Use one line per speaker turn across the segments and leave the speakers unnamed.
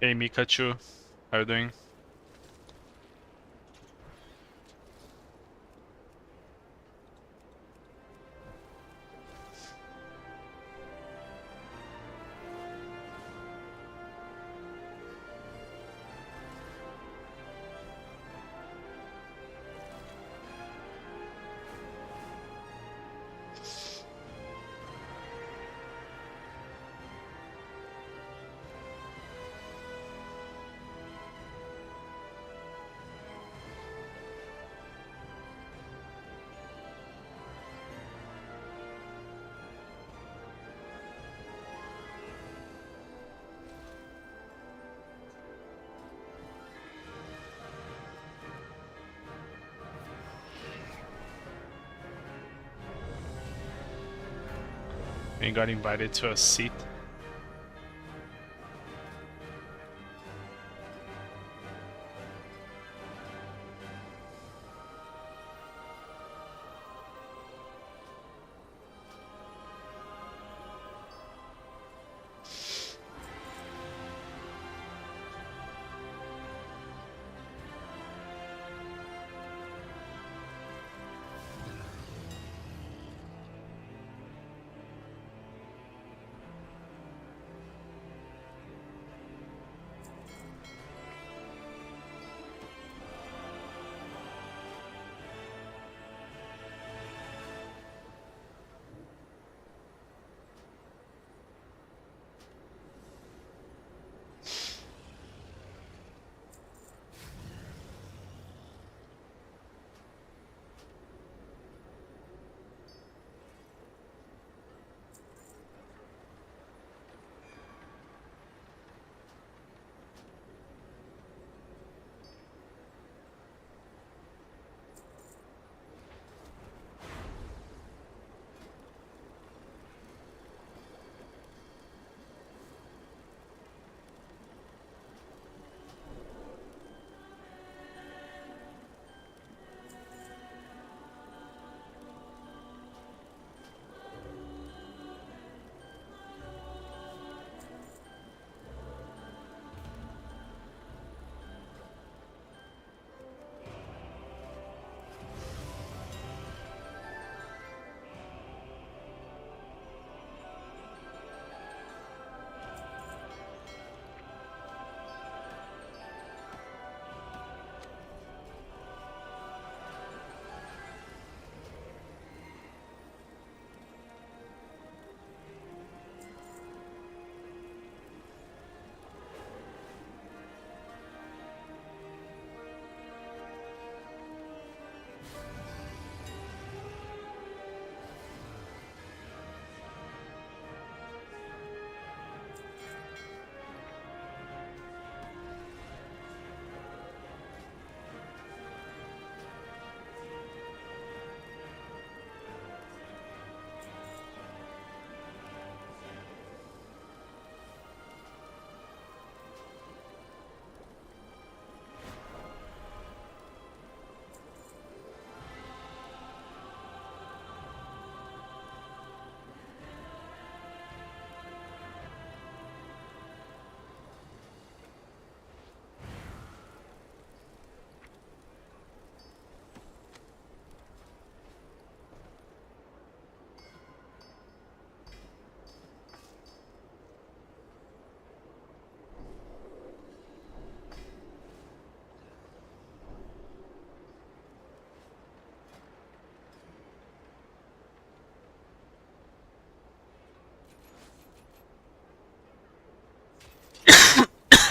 Hey Mikachu, how are you doing? You got invited to a seat.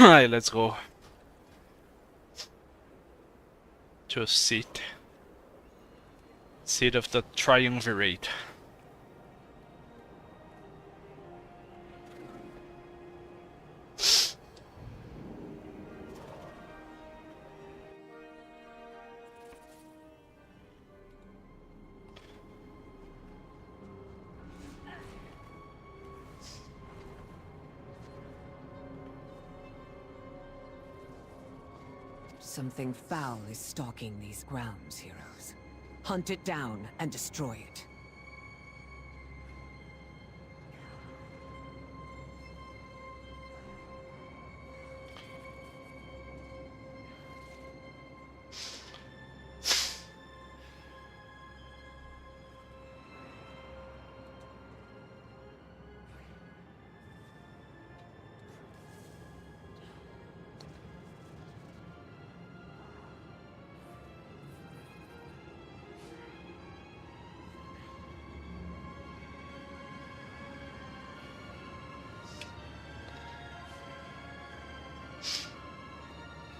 Alright, let's go to a seat. Seat of the Triumvirate.
Something foul is stalking these grounds, heroes. Hunt it down and destroy it.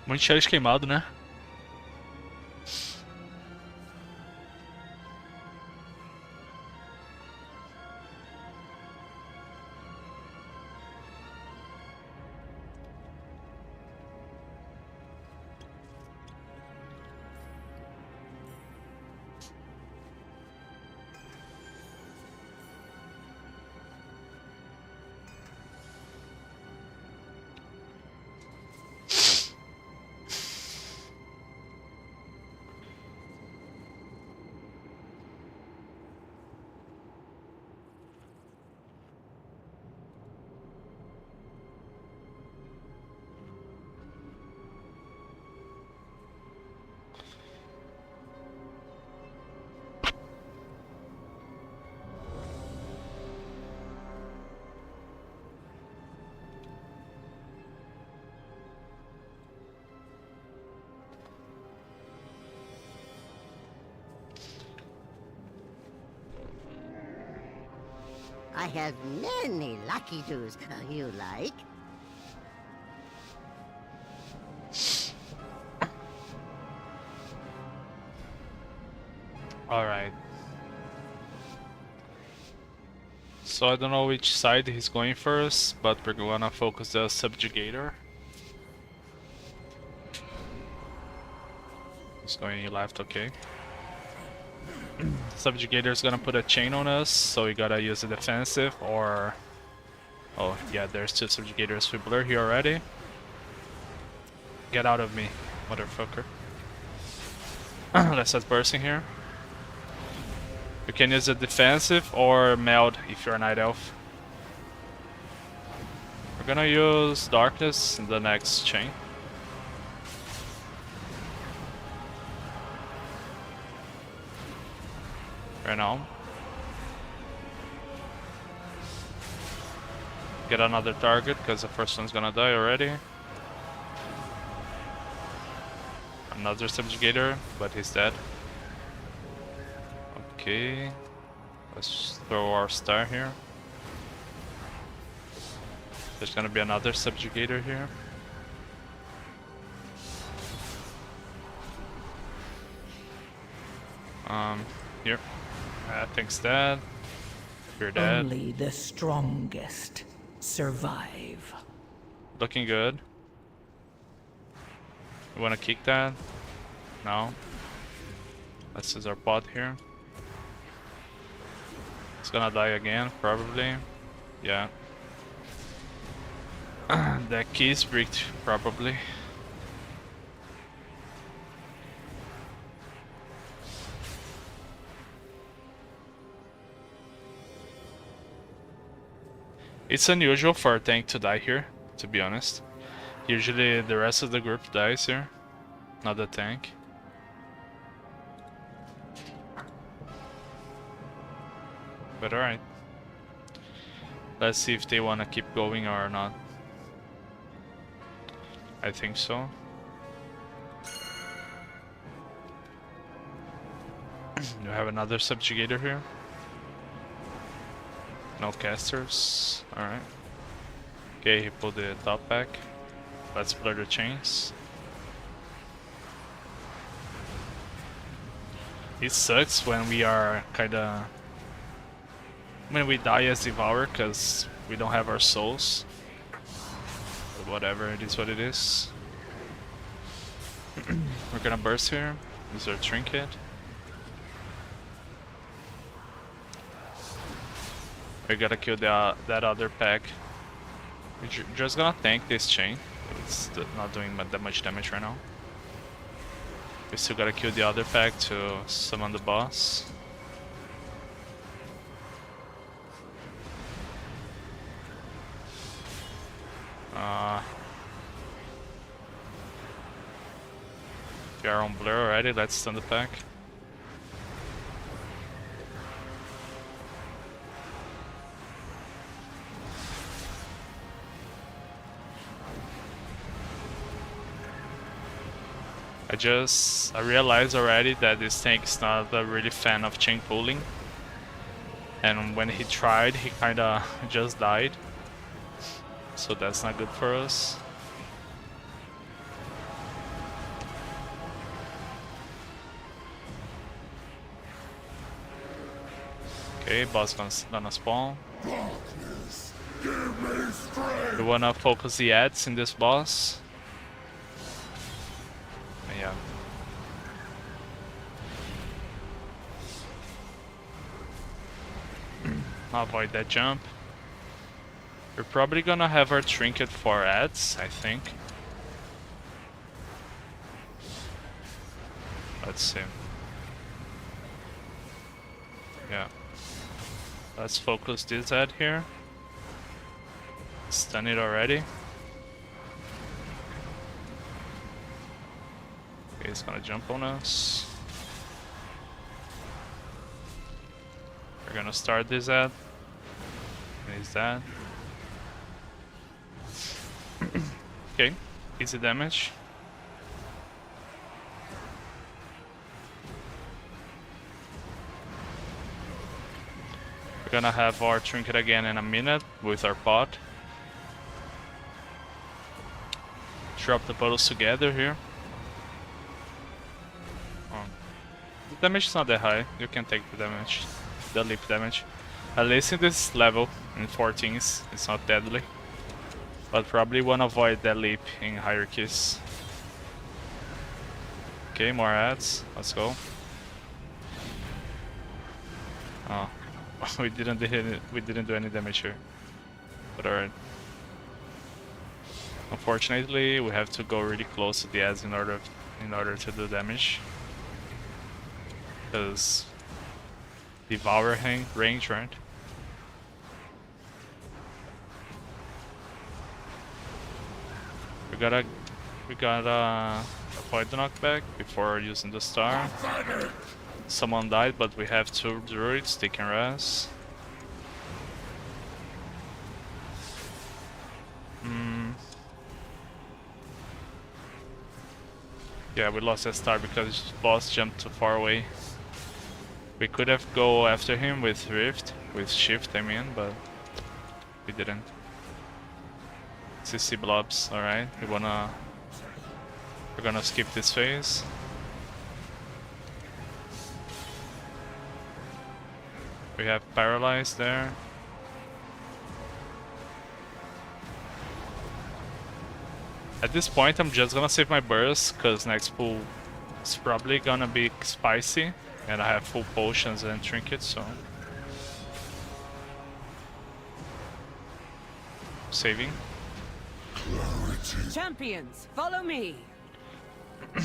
Muito cheiro de queimado, né?
I have many lucky doos you like.
Alright. So I don't know which side he's going first, but we're gonna focus the subjugator. He's going left, okay. Subjugator is gonna put a chain on us, so we gotta use a defensive or... Oh yeah, there's two subjugators Fibbler here already. Get out of me, motherfucker. Let's start bursting here. You can use a defensive or meld if you're a night elf. We're gonna use darkness in the next chain. Right now. Get another target because the first one's gonna die already. Another subjugator, but he's dead. Okay, let's throw our star here. There's gonna be another subjugator here. Here. I think's dead. You're dead.
Only the strongest survive.
Looking good. You wanna kick that? No. Let's use our pot here. It's gonna die again, probably. Yeah. That key is bricked, probably. It's unusual for a tank to die here, to be honest. Usually the rest of the group dies here, not the tank. But alright. Let's see if they wanna keep going or not. I think so. You have another subjugator here. No casters. Alright. Okay, he pulled the top back. Let's blur the chains. It sucks when we are kinda... when we die as Devourer because we don't have our souls. But whatever, it is what it is. We're gonna burst here. Use our trinket. We gotta kill that other pack. We're just gonna tank this chain. It's not doing that much damage right now. We still gotta kill the other pack to summon the boss. We are on blur already, let's stun the pack. I realized already that this tank is not a really fan of chain pulling. And when he tried, he kinda just died. So that's not good for us. Okay, boss gonna spawn. We wanna focus the ads in this boss. Yeah. Avoid that jump. We're probably gonna have our trinket for ads, I think. Let's see. Yeah. Let's focus this ad here. Stun it already. Okay, he's gonna jump on us. We're gonna start this ad. Is that? Okay, easy damage. We're gonna have our trinket again in a minute with our pot. Drop the bottles together here. Oh. The damage is not that high, you can take the damage, the leap damage. At least in this level, in 14s, it's not deadly. But probably wanna avoid that leap in hierarchies. Okay, more ads, let's go. Oh, we didn't do any damage here. But alright. Unfortunately, we have to go really close to the ads in order to do damage. Because Devourer range, right? We gotta avoid the knockback before using the star. Someone died, but we have 2 druids taking res. Yeah, we lost that star because boss jumped too far away. We could have go after him with shift I mean, but we didn't. CC blobs, alright. We're gonna skip this phase. We have paralyzed there. At this point, I'm just gonna save my burst, because next pool is probably gonna be spicy, and I have full potions and trinkets, so... Saving.
Champions, follow me.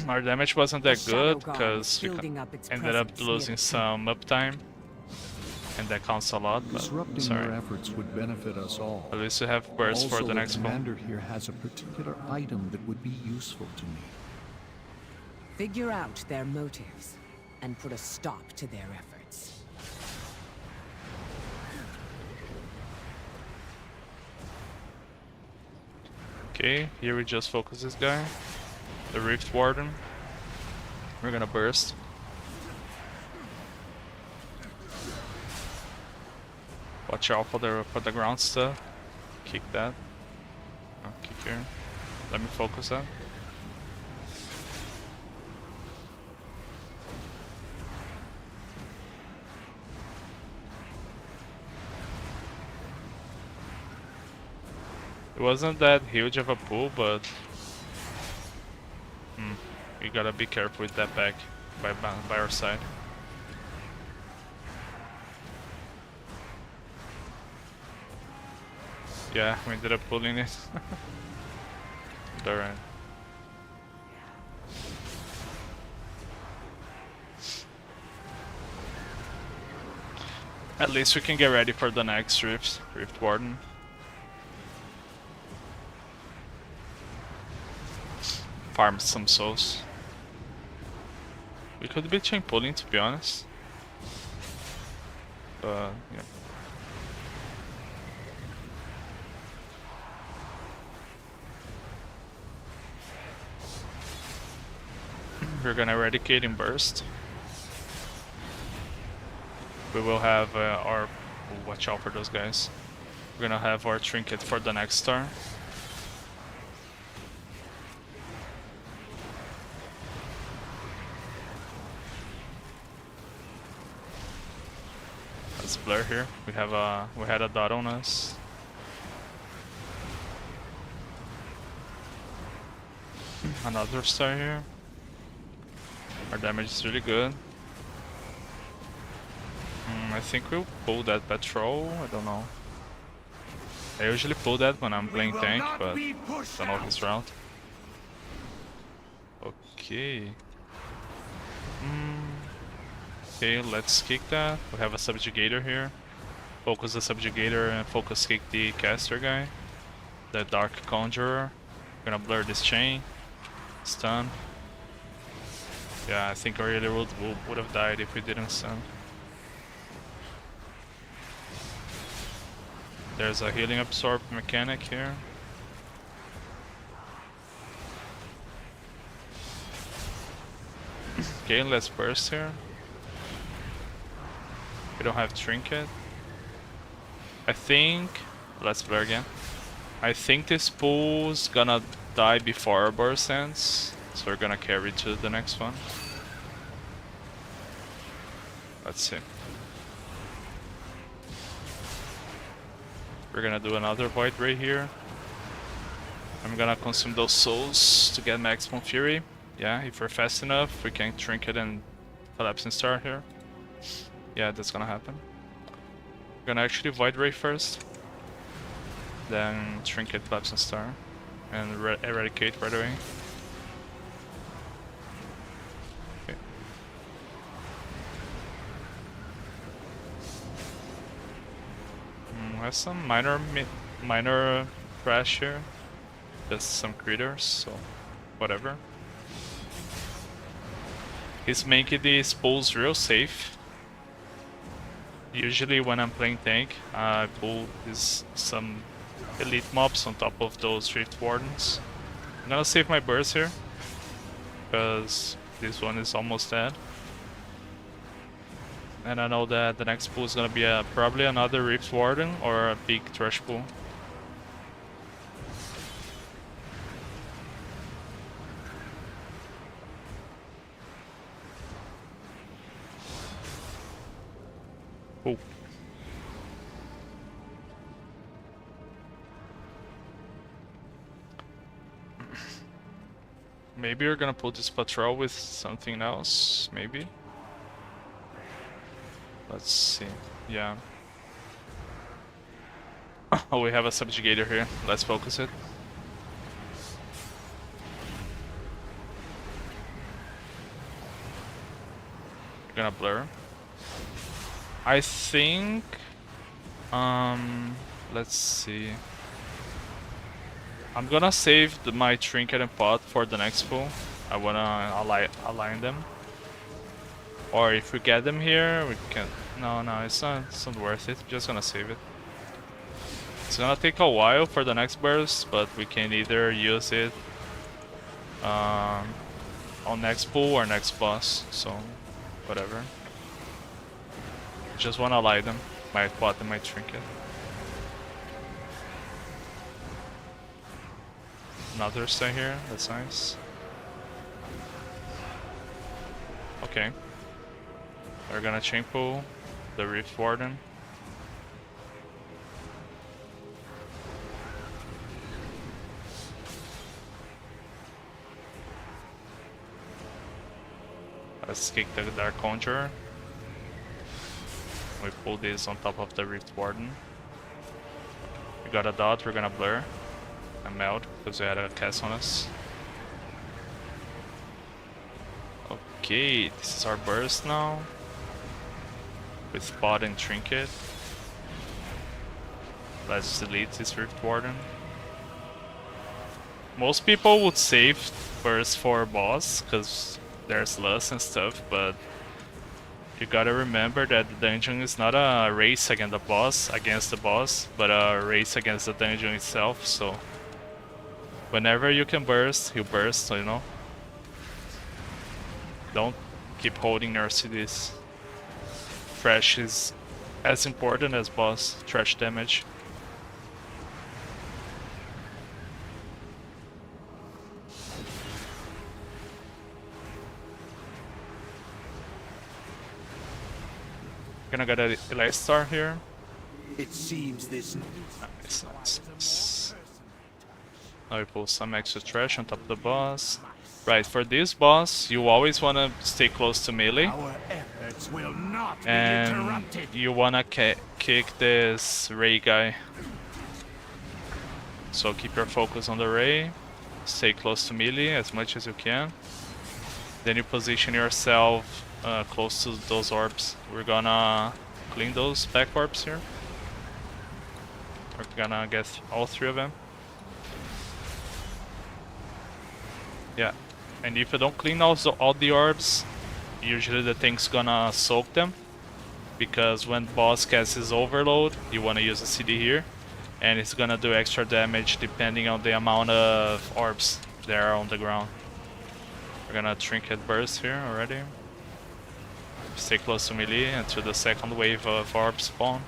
Our damage wasn't that
The Shadow
good,
Guard
because
is
we
building up its
ended up
presence near
losing
the
some uptime. And that counts a lot, but
Disrupting
sorry.
your efforts would benefit us all.
At least we have burst for
Also,
the next pool.
commander here has a particular item that would be useful to me.
Figure out their motives and put a stop to their efforts.
Okay, here we just focus this guy. The Rift Warden. We're gonna burst. Watch out for the ground stuff. Kick that. Oh, kick here. Let me focus that. It wasn't that huge of a pool, but you gotta be careful with that back by our side. Yeah, we ended up pulling it. Alright. At least we can get ready for the next Rift Warden. Farm some souls. We could be chain pulling, to be honest. But yeah. We're gonna eradicate in burst. We will have our... watch out for those guys. We're gonna have our trinket for the next star. Let's Let's blur here. We had a dot on us. Another star here. Our damage is really good. I think we'll pull that patrol. I don't know. I usually pull that when I'm playing tank, but don't know this round. Okay. Okay, let's kick that. We have a subjugator here. Focus the subjugator and focus kick the caster guy. The dark conjurer. Gonna blur this chain. Stun. Yeah, I think Aurelia would have died if we didn't stun. There's a healing absorb mechanic here. Okay, let's burst here. We don't have trinket. I think... Let's blur again. I think this pool's gonna die before our burst ends. So we're gonna carry to the next one. Let's see. We're gonna do another Void Ray here. I'm gonna consume those souls to get maximum fury. Yeah, if we're fast enough, we can trinket and collapse and star here. Yeah, that's gonna happen. We're gonna actually Void Ray first. Then trinket, collapse and star. And eradicate right away. Okay. Has some minor crash here. Just some critters, so whatever. He's making these pulls real safe. Usually when I'm playing tank, I pull some elite mobs on top of those Rift Wardens. I'm gonna save my burst here, because this one is almost dead. And I know that the next pool is gonna be probably another Rift Warden or a big Trash pool. Oh. Maybe we're gonna pull this patrol with something else, maybe? Let's see, yeah. Oh, we have a subjugator here, let's focus it. Gonna blur. I think... let's see. I'm gonna save my trinket and pot for the next pool. I wanna align them. Or if we get them here, we can... No, it's not worth it. Just gonna save it. It's gonna take a while for the next burst, but we can either use it on next pool or next boss. So, whatever. Just wanna ally them. My pot and my trinket. Another stay here. That's nice. Okay. We're gonna chain pull the Rift Warden. Let's kick the Dark Conjurer. We pull this on top of the Rift Warden. We got a dot, we're gonna blur and melt because we had a cast on us. Okay, this is our burst now. With pot and trinket. Let's delete this Rift Warden. Most people would save burst for boss because there's lust and stuff, but you gotta remember that the dungeon is not a race against the boss, but a race against the dungeon itself, so whenever you can burst, you burst, you know? Don't keep holding your CDs. Trash is as important as boss, trash damage. Gonna get a last star here.
It seems this
Nice. Now we pull some extra trash on top of the boss. Right, for this boss, you always want to stay close to melee.
our efforts will not be
And
interrupted.
you want to kick this Ray guy. So keep your focus on the Ray. Stay close to melee as much as you can. Then you position yourself close to those orbs. We're gonna clean those back orbs here. We're gonna get all 3 of them. Yeah, and if you don't clean all the orbs, usually the thing's gonna soak them. Because when boss casts his overload, you wanna use a CD here. And it's gonna do extra damage depending on the amount of orbs that are on the ground. We're gonna trinket burst here already. Stay close to melee until the second wave of orbs spawn.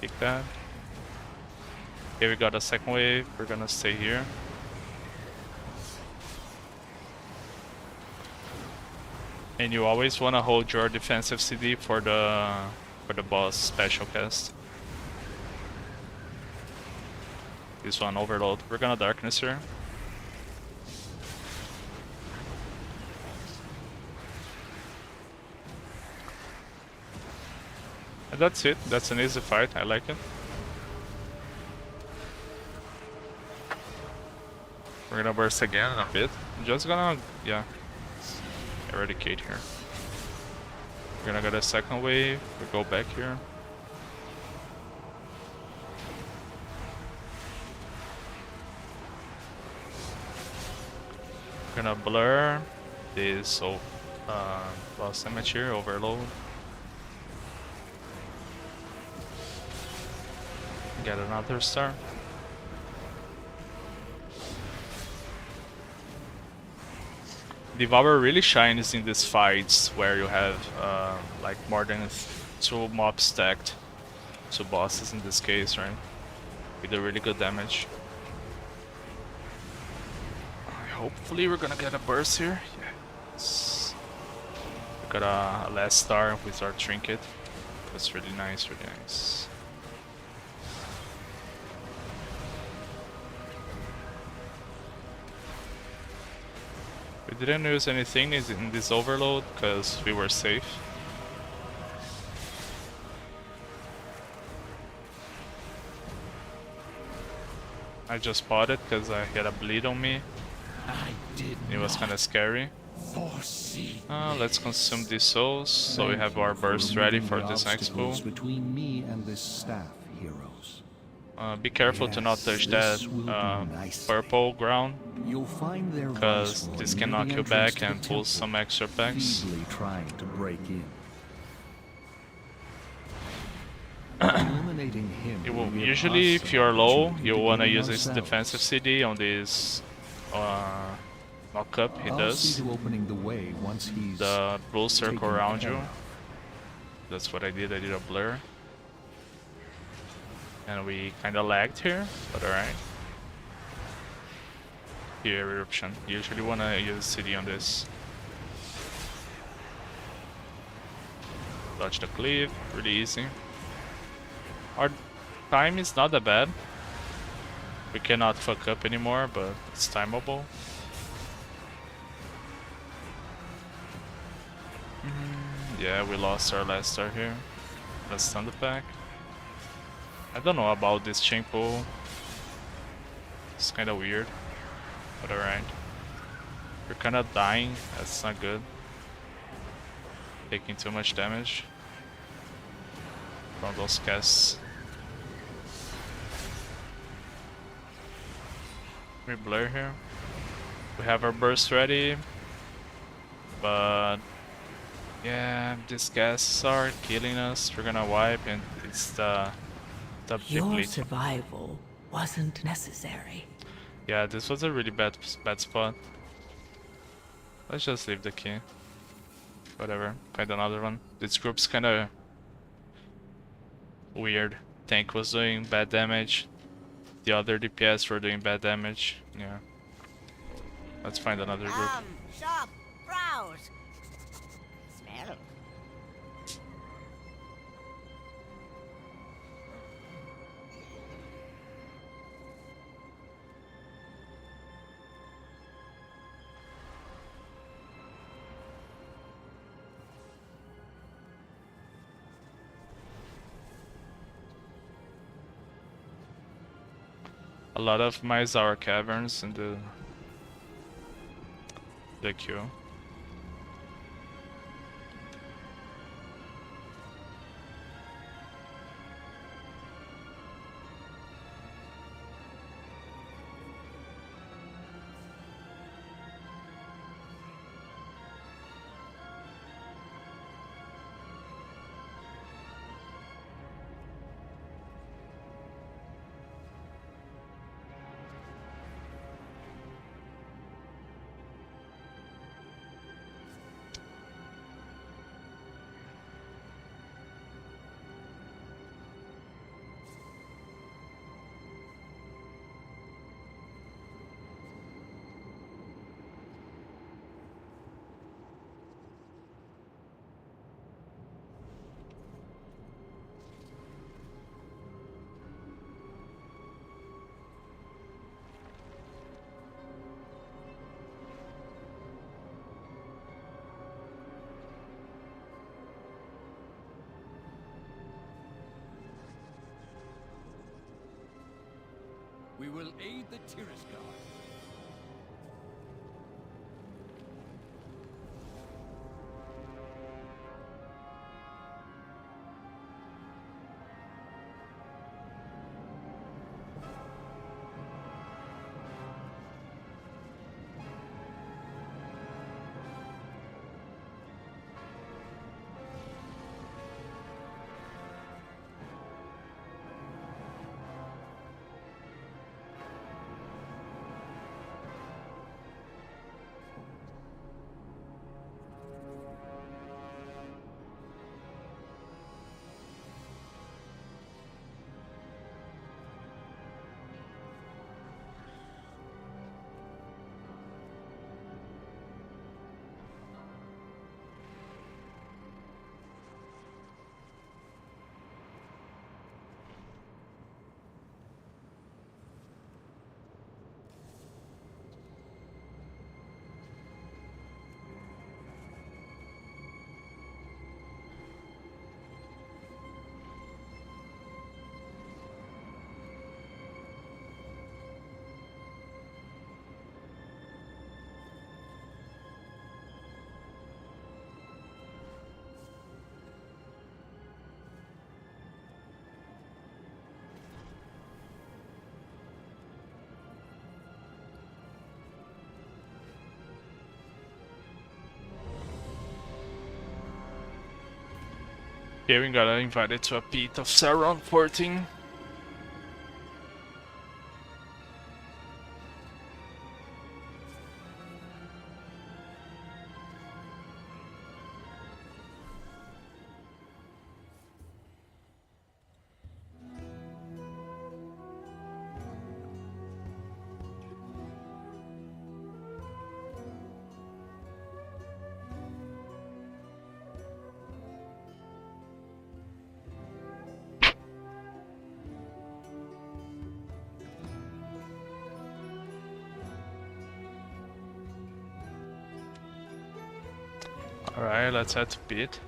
Kick that. Okay, we got a second wave. We're gonna stay here. And you always wanna hold your defensive CD for the boss special cast. This one overload. We're gonna darkness here. And that's it. That's an easy fight. I like it. We're gonna burst again in a bit. I'm just gonna, yeah, eradicate here. We're gonna get a second wave. We go back here. We're gonna blur this boss damage here, overload. Get another star. Devourer really shines in these fights where you have like more than 2 mobs stacked. 2 bosses in this case, right? With a really good damage. Hopefully we're gonna get a burst here. Yes. We got a last star with our trinket. That's really nice, really nice. We didn't use anything in this overload because we were safe. I just bought it because I had a bleed on me. It was kind of scary. Let's consume these souls so we have our burst ready for this next pull.
Between me and this staff, heroes.
Be careful to not touch that purple ground,
You'll find their
because
viceroy
this can
near
knock
the
you
entrance
back
to
and
the
pull
temple,
some extra packs.
feebly trying to break in. Eliminating him
It
will
will,
be a
usually, if
awesome
you're low,
opportunity
you
to
wanna
gain
use his
ourselves.
defensive CD on this knock up. He
I'll
does.
see to opening the way once he's
The blue circle
taken
around
care
you.
of.
That's what I did a blur. And we kinda lagged here, but alright. Here, eruption. Usually wanna use CD on this. Dodge the cleave, really easy. Our time is not that bad. We cannot fuck up anymore, but it's timeable. Yeah, we lost our last star here. Let's stun the pack. I don't know about this chain pull. It's kinda weird, but alright. We're kinda dying, that's not good. Taking too much damage from those casts. We blur here. We have our burst ready, but yeah, these casts are killing us. We're gonna wipe, and it's the
Your
bleed.
survival wasn't necessary.
Yeah, this was a really bad spot. Let's just leave the key. Whatever, find another one. This group's kinda weird. Tank was doing bad damage. The other DPS were doing bad damage. Yeah. Let's find another group.
Shop, browse. help.
A lot of Myzara caverns in the queue.
We will aid the Tirus Guard.
Okay, we got invited to a pit of Sauron 14. Alright, let's head to pit.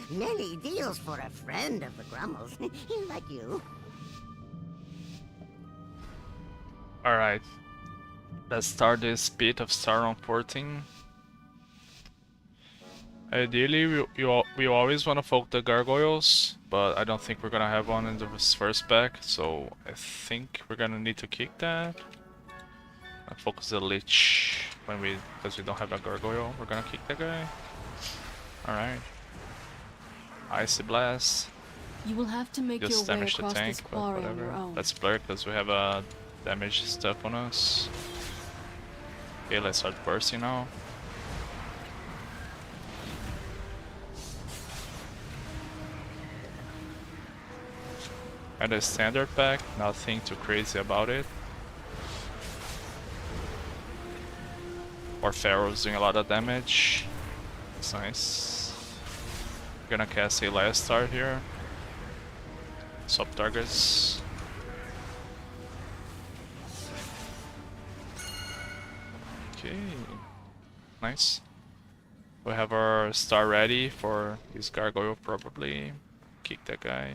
Many deals for a friend of the Grummels, like you.
Alright. Let's start this bit of Star on 14. Ideally, we always want to focus the gargoyles, but I don't think we're gonna have one in this first pack, so I think we're gonna need to kick that. And focus the lich because we don't have a gargoyle. We're gonna kick that guy. Alright. Icy blast.
You will have to make your
Just
way
damage the
across
tank,
this
but
quarry on
whatever.
your own.
Let's blur because we have a damage stuff on us. Okay, let's start bursting now. And a standard pack, nothing too crazy about it. Our Pharaoh's doing a lot of damage. It's nice. We're gonna cast a last star here. Swap targets. Okay. Nice. We have our star ready for his gargoyle probably. Kick that guy.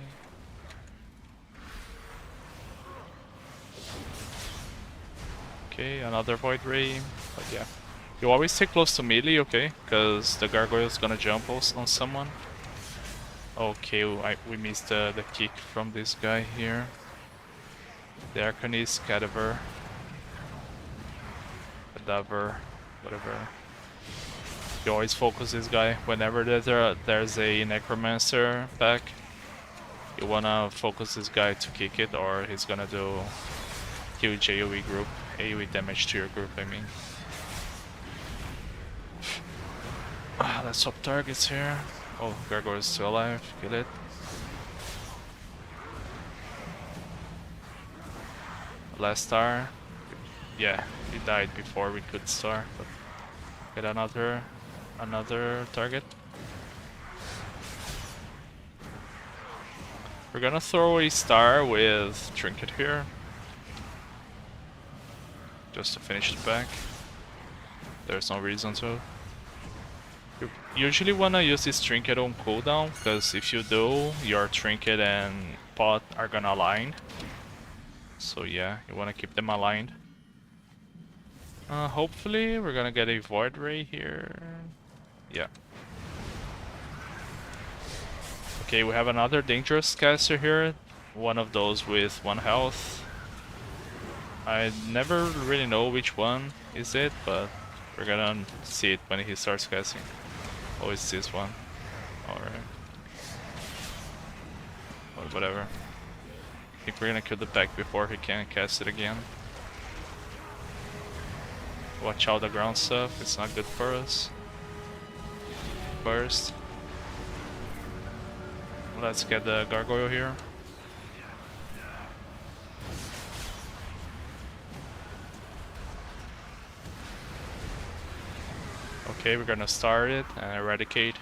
Okay, another Void Ray, but yeah. You always stay close to melee, okay? Because the gargoyle is gonna jump on someone. Okay, we missed the kick from this guy here. The Arcanist, Cadaver, whatever. You always focus this guy whenever there's a Necromancer pack. You wanna focus this guy to kick it, or he's gonna do huge AoE group. AoE damage to your group, I mean. Let's swap targets here. Oh, Gargoyle is still alive. Kill it. Last star. Yeah, he died before we could star. But get another target. We're gonna throw a star with Trinket here. Just to finish it back. There's no reason to. You usually wanna use this trinket on cooldown, because if you do, your trinket and pot are gonna align. So yeah, you wanna keep them aligned. Hopefully we're gonna get a Void Ray here. Yeah. Okay, we have another dangerous caster here. One of those with 1 health. I never really know which one is it, but we're gonna see it when he starts casting. Oh, it's this one. Alright. Whatever. I think we're gonna kill the pack before he can cast it again. Watch out the ground stuff, it's not good for us. Burst. Let's get the gargoyle here. Okay, we're gonna start it and eradicate.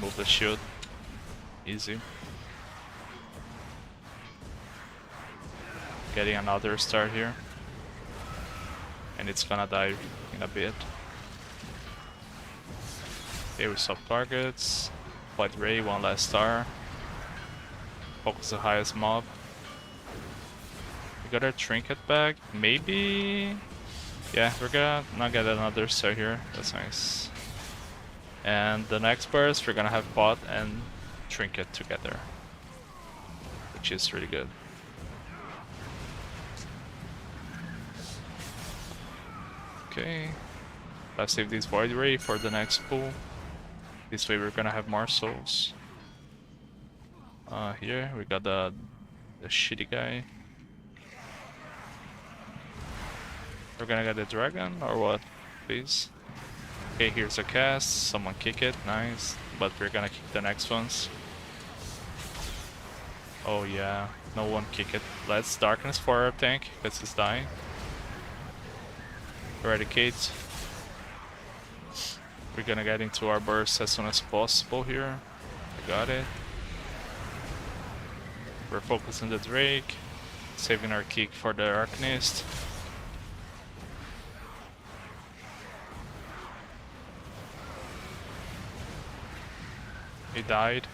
Move the shield. Easy. Getting another start here. And it's gonna die in a bit. Okay, we swap targets. Void Ray, 1 last star. Focus the highest mob. We got our trinket back. Maybe. Yeah, we're gonna not get another star here. That's nice. And the next burst, we're gonna have pot and trinket together, which is really good. Okay, let's save this Void Ray for the next pool. This way we're gonna have more souls. Here we got the shitty guy. We're gonna get the dragon or what? Please. Okay, here's a cast. Someone kick it. Nice. But we're gonna kick the next ones. Oh yeah, no one kick it. Let's darkness for our tank because he's dying. Eradicate. We're gonna get into our burst as soon as possible here. I got it. We're focusing the Drake. Saving our kick for the Arcanist. He died.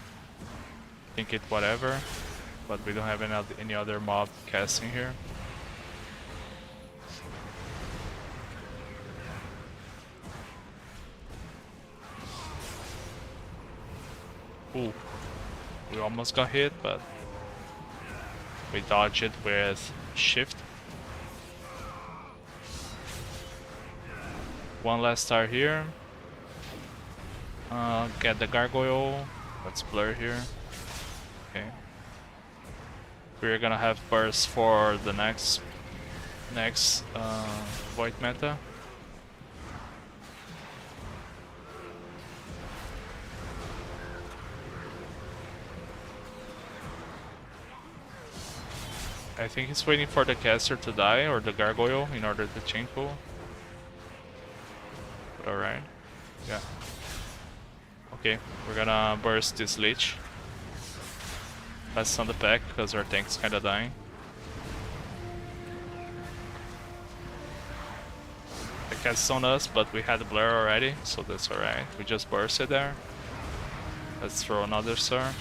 Think it whatever. But we don't have any other mob casting here. Ooh. We almost got hit, but we dodged it with shift. One last star here. Get the gargoyle. Let's blur here. Okay. We're gonna have burst for the next void meta. I think he's waiting for the caster to die or the gargoyle in order to chain pull. But alright. Yeah. Okay, we're gonna burst this leech. Pass on the pack because our tank's kinda dying. The cast's on us, but we had the blur already, so that's alright. We just burst it there. Let's throw another star.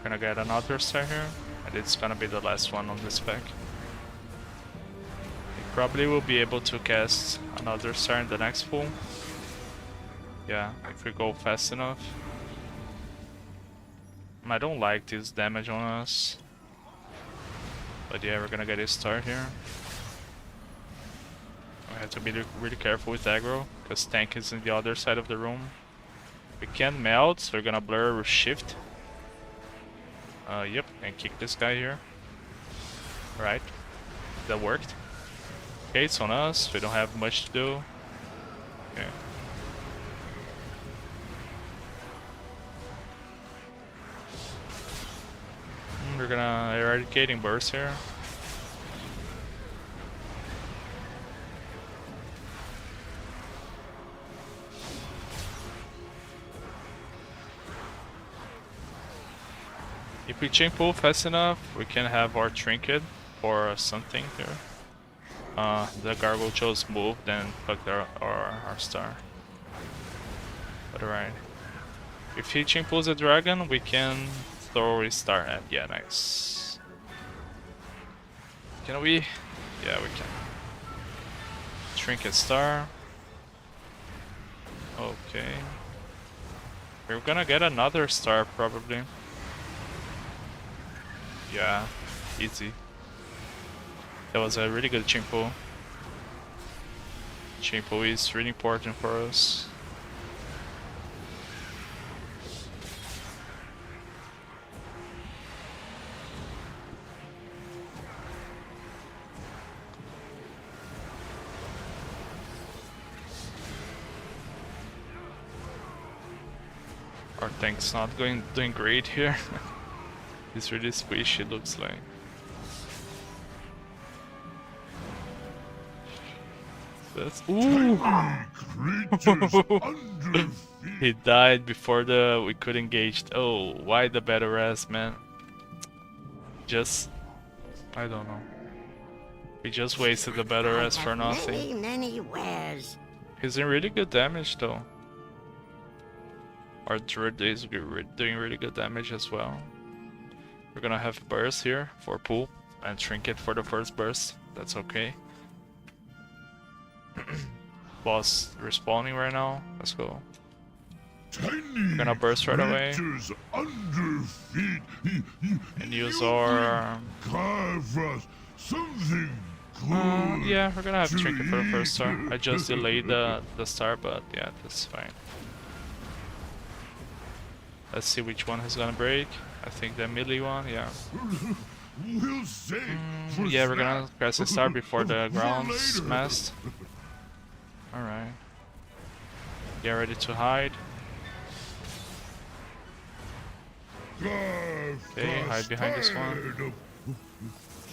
Gonna get another star here, and it's gonna be the last one on this pack. We probably will be able to cast another star in the next pull. Yeah, if we go fast enough. I don't like this damage on us. But yeah, we're gonna get a star here. We have to be really careful with aggro, because tank is in the other side of the room. We can't melt, so we're gonna blur with shift. Yep, and kick this guy here. Right, that worked. Okay, it's on us, we don't have much to do. Okay. We're gonna eradicating burst here. If we chain pull fast enough, we can have our trinket or something here. The gargoyle chose move, then fucked our star. But alright. If he chain pulls a dragon, we can throw a star at. Yeah, nice. Can we? Yeah, we can. Trinket star. Okay. We're gonna get another star probably. Yeah, easy. That was a really good chain pull. Chain pull is really important for us. Our tank's not doing great here. It's really squishy, looks like. That's ooh. He died before we could engage. Oh, why the battle rest, man? Just I don't know. We just wasted the battle rest for nothing.
Many wares.
He's doing really good damage though. Our druid is doing really good damage as well. We're gonna have burst here for pull and trinket for the first burst. That's okay. Boss respawning right now. Let's go. We're gonna burst right away and use our. Yeah, we're gonna have trinket for the first star. I just delayed the star, but yeah, that's fine. Let's see which one is gonna break. I think the melee one, yeah. Yeah, we're gonna press a star before the ground smashed. Alright. Get ready to hide. Okay, hide behind this one.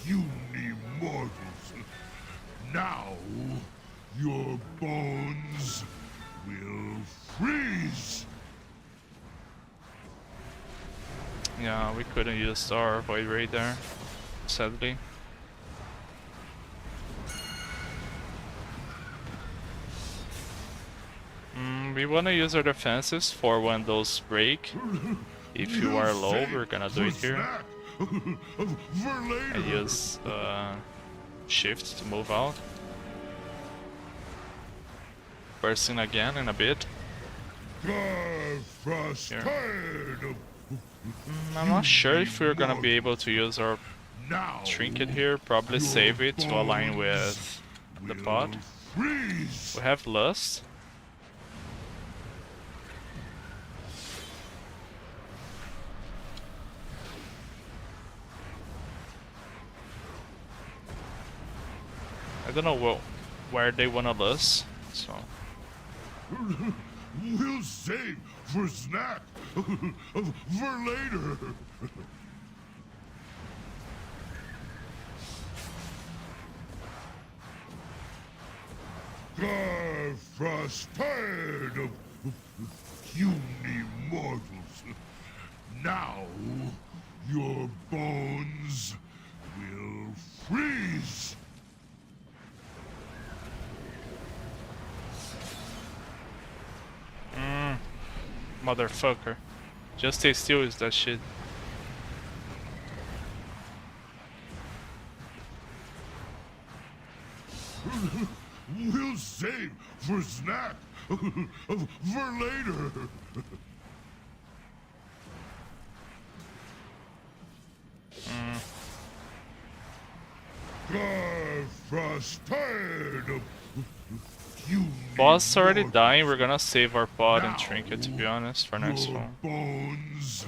Puny mortals. Now your bones will freeze.
Yeah, we couldn't use our void ray there, sadly. we wanna use our defenses for when those break. If you are low, we're gonna do it here. And use shift to move out. Bursting again in a bit. Here. I'm not sure if we're gonna be able to use our trinket here. Probably save it to align with the pod. We have lust. I don't know where they wanna lust, so.
We'll save for snack for later. Garfrost tired of puny mortals. Now your bones will freeze.
Motherfucker. Just stay still is that shit.
We'll save for snack for later. Garfrost tired of
Boss already dying, we're gonna save our pod and trinket to be honest for next one.
Bones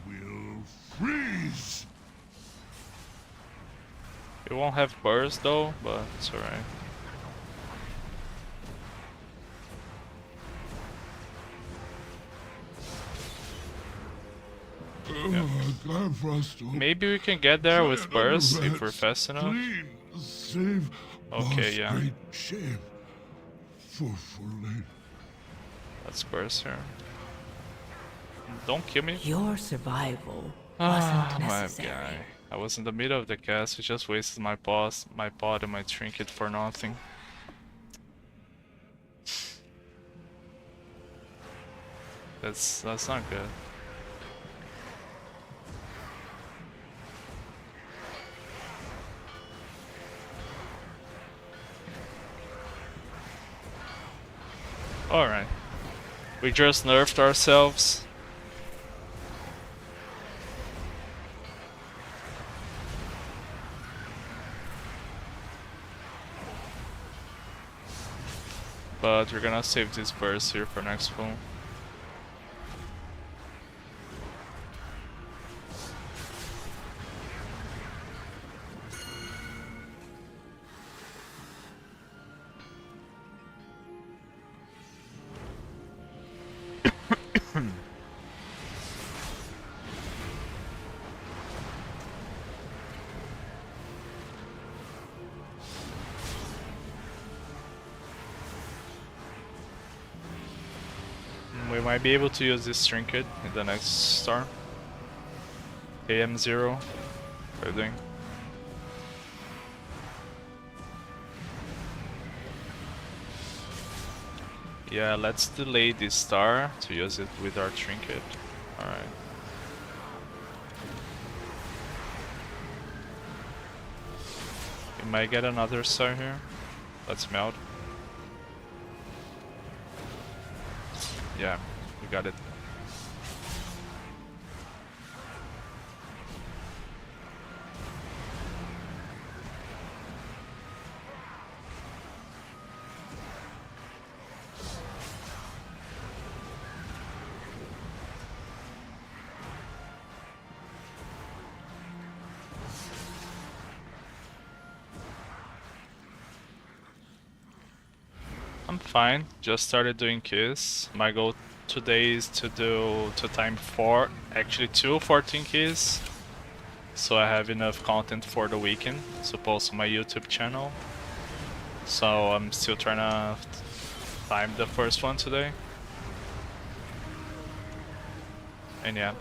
will freeze.
It won't have burst though, but it's alright.
Yeah.
Maybe we can get there with burst if we're fast enough.
Save
okay, yeah.
Great shame. For later.
Let's burst here. Don't kill me.
Your survival
Ah,
wasn't
my
necessary.
guy. I was in the middle of the cast. I just wasted my pod and my trinket for nothing. That's not good. Alright. We just nerfed ourselves. But we're gonna save this burst here for next pull. We might be able to use this trinket in the next star. AM0. What are you doing? Yeah, let's delay this star to use it with our trinket. Alright. We might get another star here. Let's melt. Yeah, we got it. I'm fine, just started doing keys. My goal today is to time 4, actually 2 14 keys. So I have enough content for the weekend to post on my YouTube channel. So I'm still trying to time the first one today. And yeah.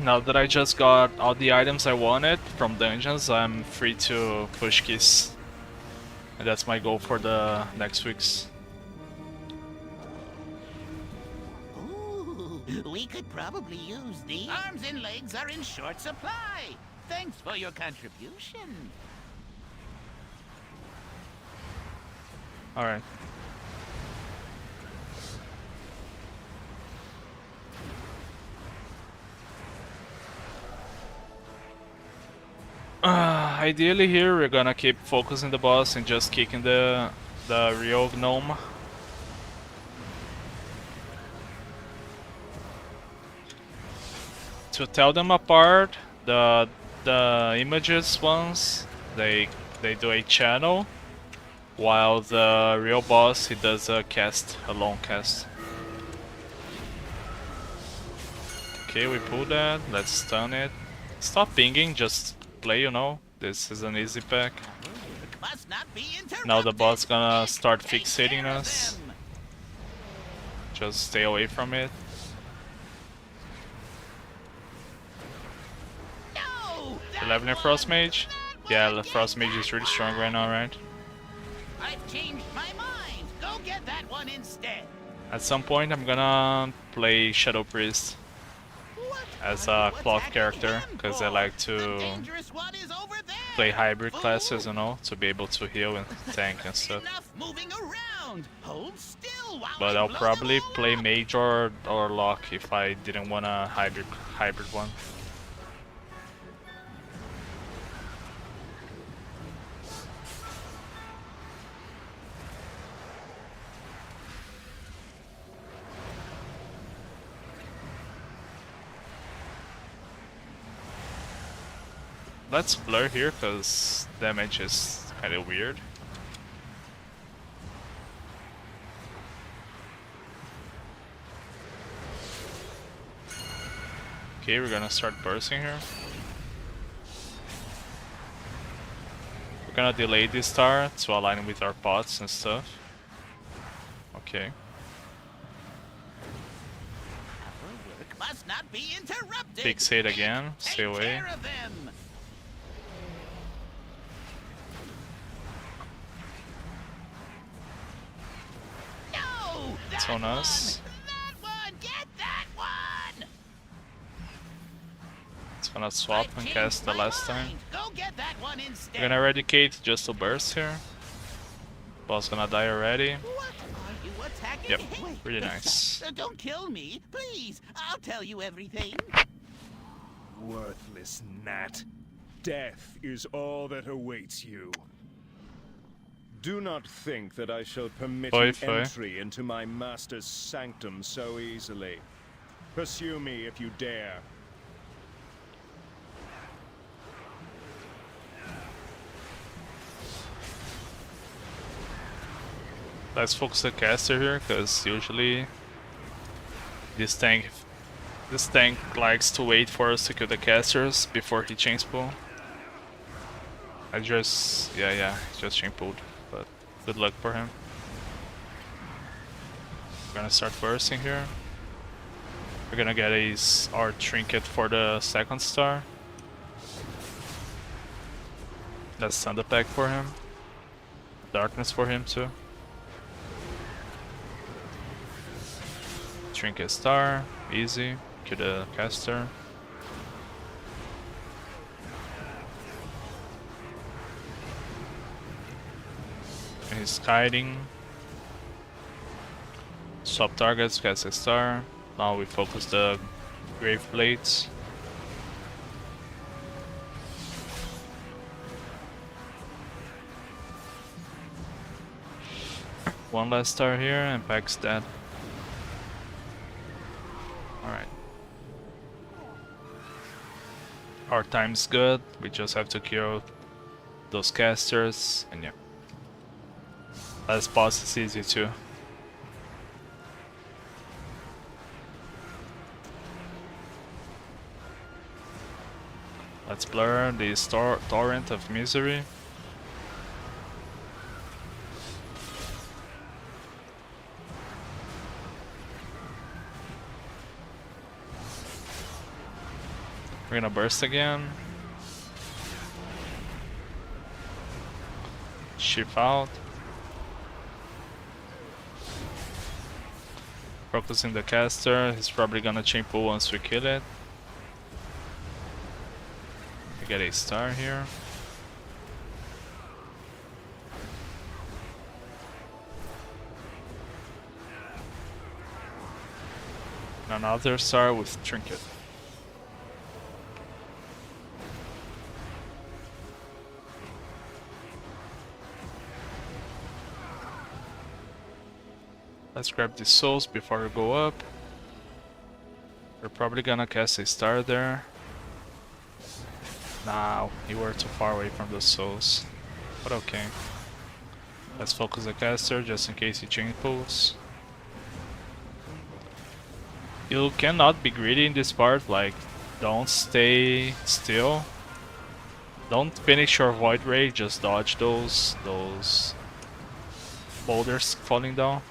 Now that I just got all the items I wanted from dungeons, I'm free to push keys. And that's my goal for the next weeks.
Ooh, we could probably use these. Arms and legs are in short supply. Thanks for your contribution.
Alright. Ideally here we're gonna keep focusing the boss and just kicking the real gnome. To tell them apart, the images ones they do a channel, while the real boss he does a cast, a long cast. Okay, we pull that. Let's stun it. Stop pinging, just play, you know. This is an easy pack.
Must not be
Now the boss
interrupted.
gonna start
Take
fixating
care of
us.
them.
Just stay away from it.
No, that
11
one,
Frost Mage?
that
Yeah,
one,
the
get
Frost Mage
that
is really strong right now, right?
I've changed my mind. Go get that one instead.
At some point I'm gonna play Shadow Priest
What
as
are
a
you
cloth
attacking
character,
him
because I
for?
like
The
to
dangerous one is over there.
play hybrid
Fool.
classes, you know, to be able to heal and tank and stuff.
Enough moving around. Hold still while
But
I
I'll
blow
probably
them all
play
up.
Mage or Lock if I didn't want a hybrid one. Let's blur here because damage is kind of weird. Okay, we're gonna start bursting here. We're gonna delay this star to align with our pots and stuff. Okay.
Our work must not be interrupted.
Fixate again,
Take
stay away.
care of them. No,
It's
that
on us.
one, that one, get that one.
It's gonna swap
I've
and
changed
cast the
my
last time.
mind. Go get that one instead.
We're gonna eradicate just to burst here. Boss gonna die already.
What are you attacking?
Yep,
Wait,
really
stop.
nice.
Don't kill me, please. I'll tell you everything.
Worthless gnat. Death is all that awaits you. Do not think that I shall permit
Foi,
you
foi.
entry into my master's sanctum so easily. Pursue me if you dare.
Let's focus the caster here, because usually this tank likes to wait for us to kill the casters before he chain spool. I just he just chain pulled, but good luck for him. We're gonna start bursting here. We're gonna get our trinket for the second star. Let's send the pack for him. Darkness for him too. Trinket star, easy. Kill the caster. He's kiting. Swap targets, cast a star. Now we focus the grave blades. One last star here and Pack's dead. Alright. Our time's good, we just have to kill those casters, and yeah. Last boss is easy too. Let's blur the torrent of misery. We're gonna burst again. Shift out. Focusing the caster. He's probably gonna chain pull once we kill it. We get a star here. Another star with trinket. Let's grab these souls before we go up. We're probably gonna cast a star there. Nah, you were too far away from the souls. But okay. Let's focus the caster just in case he chain pulls. You cannot be greedy in this part, like, don't stay still. Don't finish your Void Ray, just dodge those boulders falling down.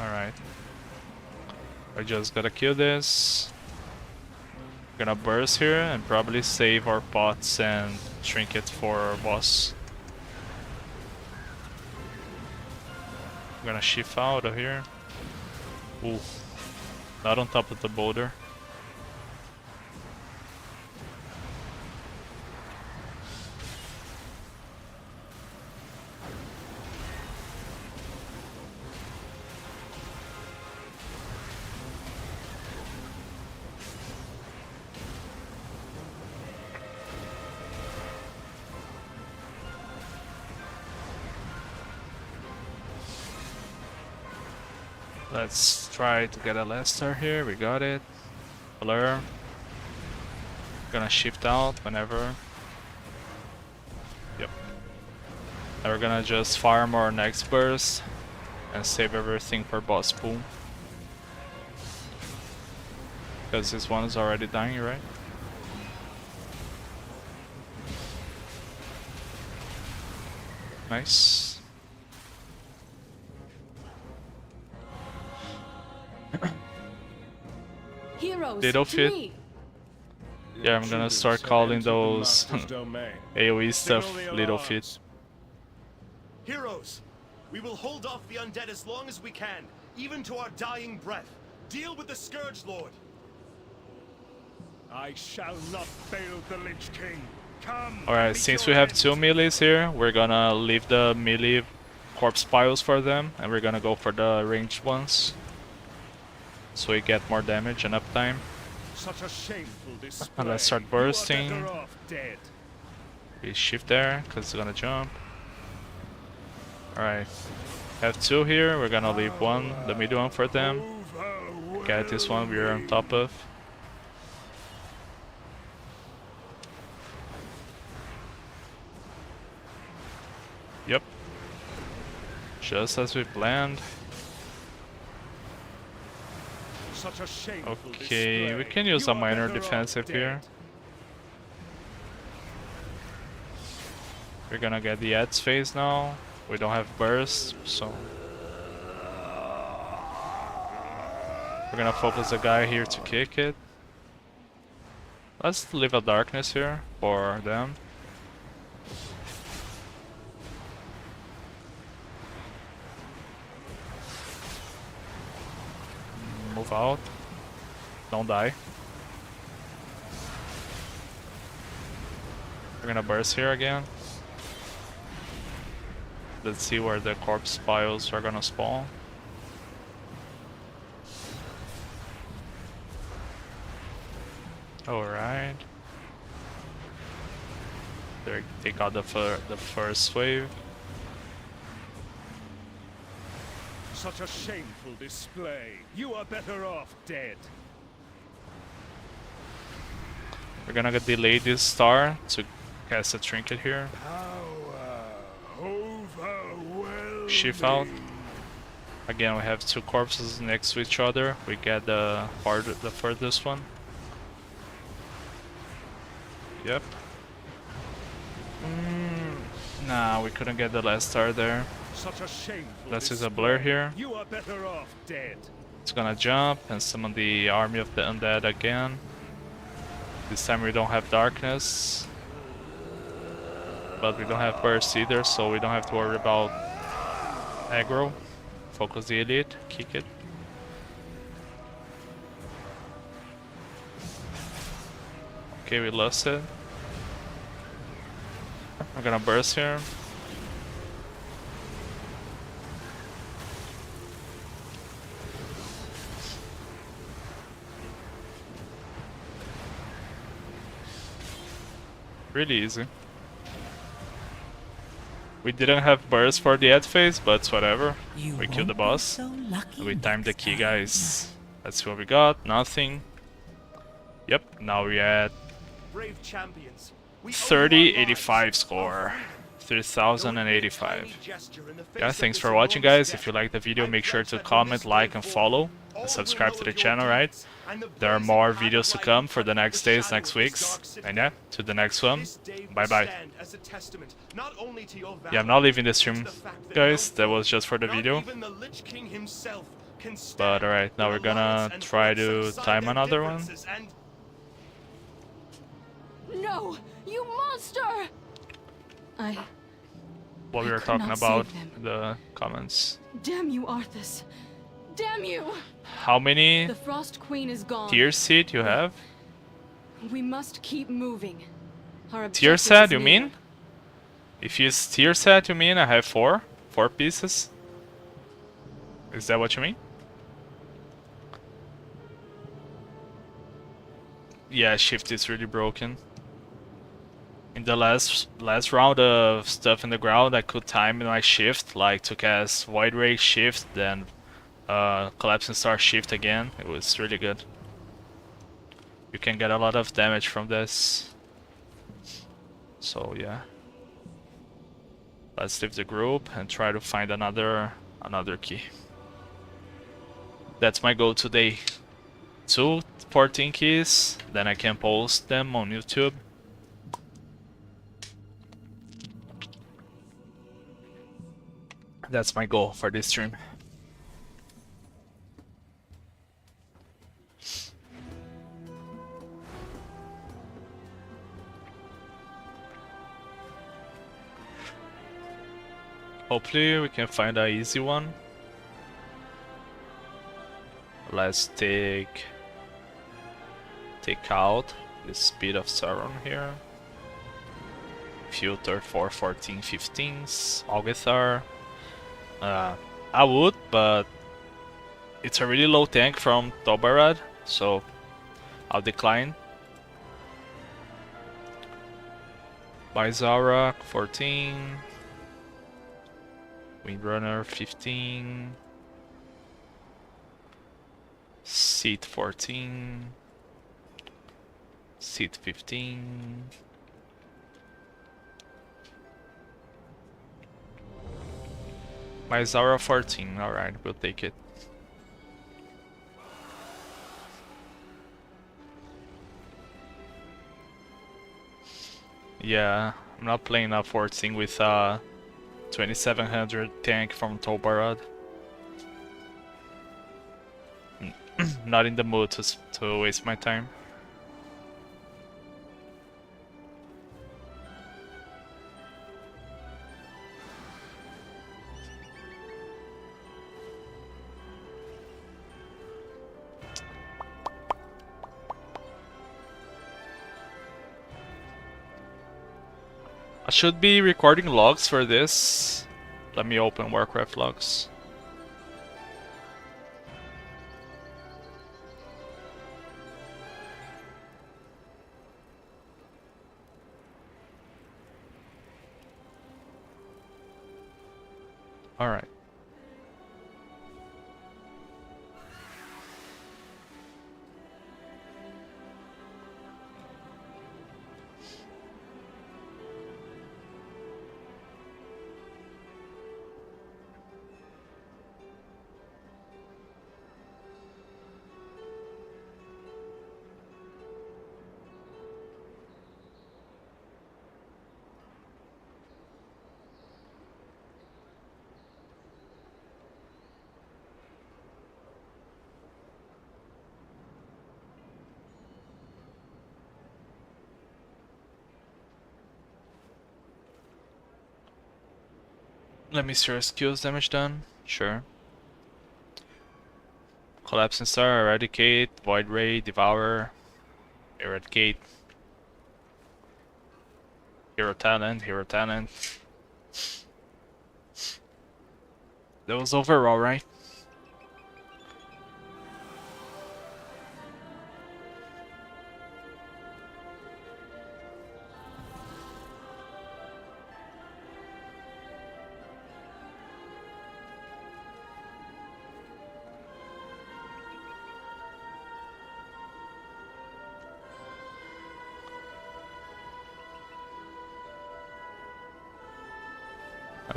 Alright. I just gotta kill this. Gonna burst here and probably save our pots and trinket for our boss. Gonna shift out of here. Ooh. Not on top of the boulder. Let's try to get a last star here. We got it. Blur. Gonna shift out whenever. Yep. Now we're gonna just farm our next burst and save everything for boss pool. Because this one is already dying, right? Nice.
Heroes,
Little
to
fit.
me.
Yeah, I'm gonna start calling those AoE stuff little fit.
Heroes, we will hold off the undead as long as we can, even to our dying breath. Deal with the Scourge Lord.
I shall not fail the Lich King. Come.
Alright, since we have two melees here, we're gonna leave the melee corpse piles for them, and we're gonna go for the ranged ones. So we get more damage and uptime.
Such a shameful display.
And let's start bursting.
You are better off dead.
We shift there, because it's gonna jump. Alright. Have two here, we're gonna leave one, the middle one for them. Get this one we're on top of. Yep. Just as we planned.
Such a shameful
Okay,
display.
we can use
You
a
are
minor
better off
defensive
dead.
here. We're gonna get the ads phase now. We don't have burst, so we're gonna focus the guy here to kick it. Let's leave a darkness here for them. Move out. Don't die. We're gonna burst here again. Let's see where the corpse piles are gonna spawn. Alright. They got the first wave.
Such a shameful display. You are better off dead.
We're gonna delay this star to cast a trinket here. Shift out. Again, we have two corpses next to each other. We get the furthest one. Yep. Nah, we couldn't get the last star there.
Such a shameful
Let's use a
display.
blur here.
You are better off dead.
It's gonna jump and summon the army of the undead again. This time we don't have darkness. But we don't have burst either, so we don't have to worry about aggro. Focus the elite, kick it. Okay, we lost it. I'm gonna burst here. Really easy. We didn't have burst for the ad phase, but it's whatever. We killed the boss. We timed the key, guys. Let's see what we got. Nothing. Yep, now we're at
Brave champions.
3085 score. 3085. Yeah, thanks for watching, guys. If you like the video, make sure to comment, like, and follow. And subscribe to the channel, right? There are more videos to come for the next days, next weeks. And yeah, to the next one. Bye bye. Yeah, I'm not leaving the stream, guys. That was just for the video. But alright, now we're gonna try to time another one.
No! You monster!
What we were talking about in the comments.
Damn you, Arthas. Damn you!
How many
The Frost Queen is gone.
tier seat you have?
We must keep moving. Our
Tier
objective
set,
is
you
near.
mean? If you use tier set, you mean I have 4 pieces? Is that what you mean? Yeah, shift is really broken. In the last round of stuff in the ground, I could time my shift, like to cast Void Ray shift, then Collapsing Star shift again. It was really good. You can get a lot of damage from this. So yeah. Let's leave the group and try to find another key. That's my goal today. 2 14 keys, then I can post them on YouTube. That's my goal for this stream. Hopefully we can find an easy one. Let's take out the speed of Sauron here. Filter for 14, 15s. Algethar. I would, but it's a really low tank from Tobarad, so I'll decline. Bizarra 14. Windrunner 15. Seat 14. Seat 15. My Zara 14, alright, we'll take it. Yeah, I'm not playing a 14 with a 2700 tank from Tobarad. Not in the mood to waste my time. I should be recording logs for this. Let me open Warcraft logs. All right. Let me see our skills damage done. Sure. Collapsing Star, Eradicate, Void Ray, Devour, Eradicate. Hero Talent, Hero Talent. That was overall, right?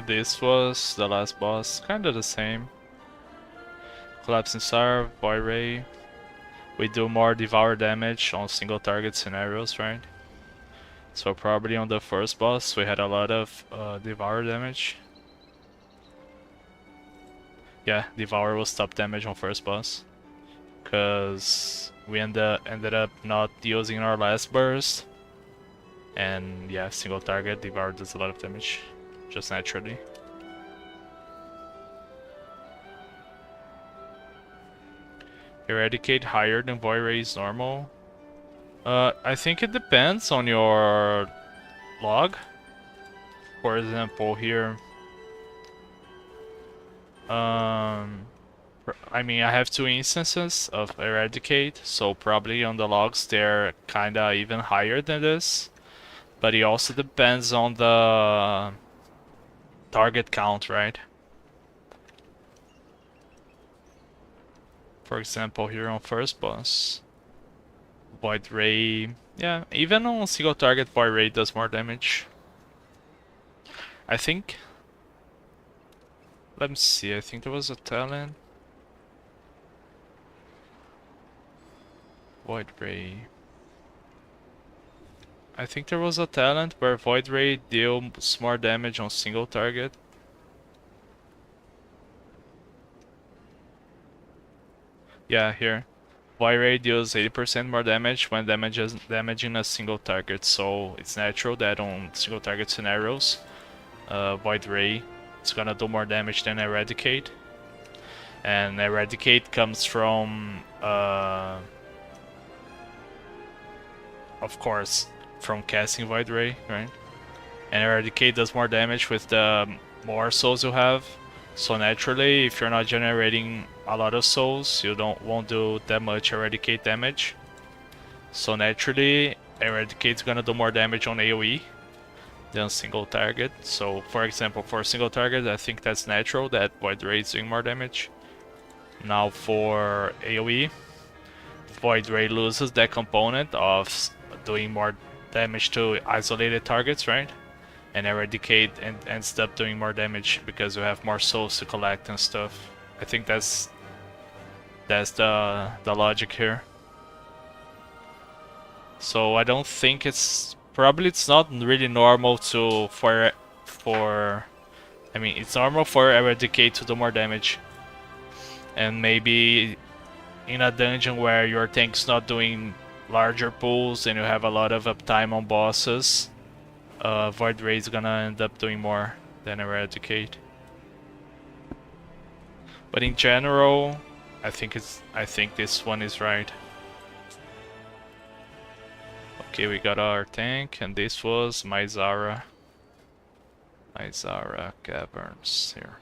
This was the last boss, kinda the same. Collapsing Star, Void Ray. We do more Devour damage on single target scenarios, right? So probably on the first boss we had a lot of Devour damage. Yeah, Devour was top damage on first boss. Cause we ended up not using our last burst. And yeah, single target, Devour does a lot of damage. Just naturally. Eradicate higher than Void Ray is normal. I think it depends on your log. For example, here. I mean, I have 2 instances of Eradicate, so probably on the logs they're kinda even higher than this. But it also depends on the target count, right? For example, here on first boss, Void Ray, yeah, even on single target, Void Ray does more damage. I think. Let me see, I think there was a talent. Void Ray. I think there was a talent where Void Ray deals more damage on single target. Yeah, here. Void Ray deals 80% more damage when damaging a single target, so it's natural that on single target scenarios, Void Ray is gonna do more damage than Eradicate. And Eradicate comes from, of course, from casting Void Ray, right? And Eradicate does more damage with the more souls you have. So naturally, if you're not generating a lot of souls, you won't do that much Eradicate damage. So naturally, Eradicate's gonna do more damage on AoE than single target. So for example, for single target, I think that's natural that Void Ray is doing more damage. Now for AoE, Void Ray loses that component of doing more damage to isolated targets, right? And Eradicate ends up doing more damage because you have more souls to collect and stuff. I think that's the logic here. So I don't think it's not really normal for I mean, it's normal for Eradicate to do more damage. And maybe in a dungeon where your tank's not doing larger pulls and you have a lot of uptime on bosses, Void Ray is gonna end up doing more than Eradicate. But in general, I think this one is right. Okay, we got our tank, and this was Myzara Caverns here.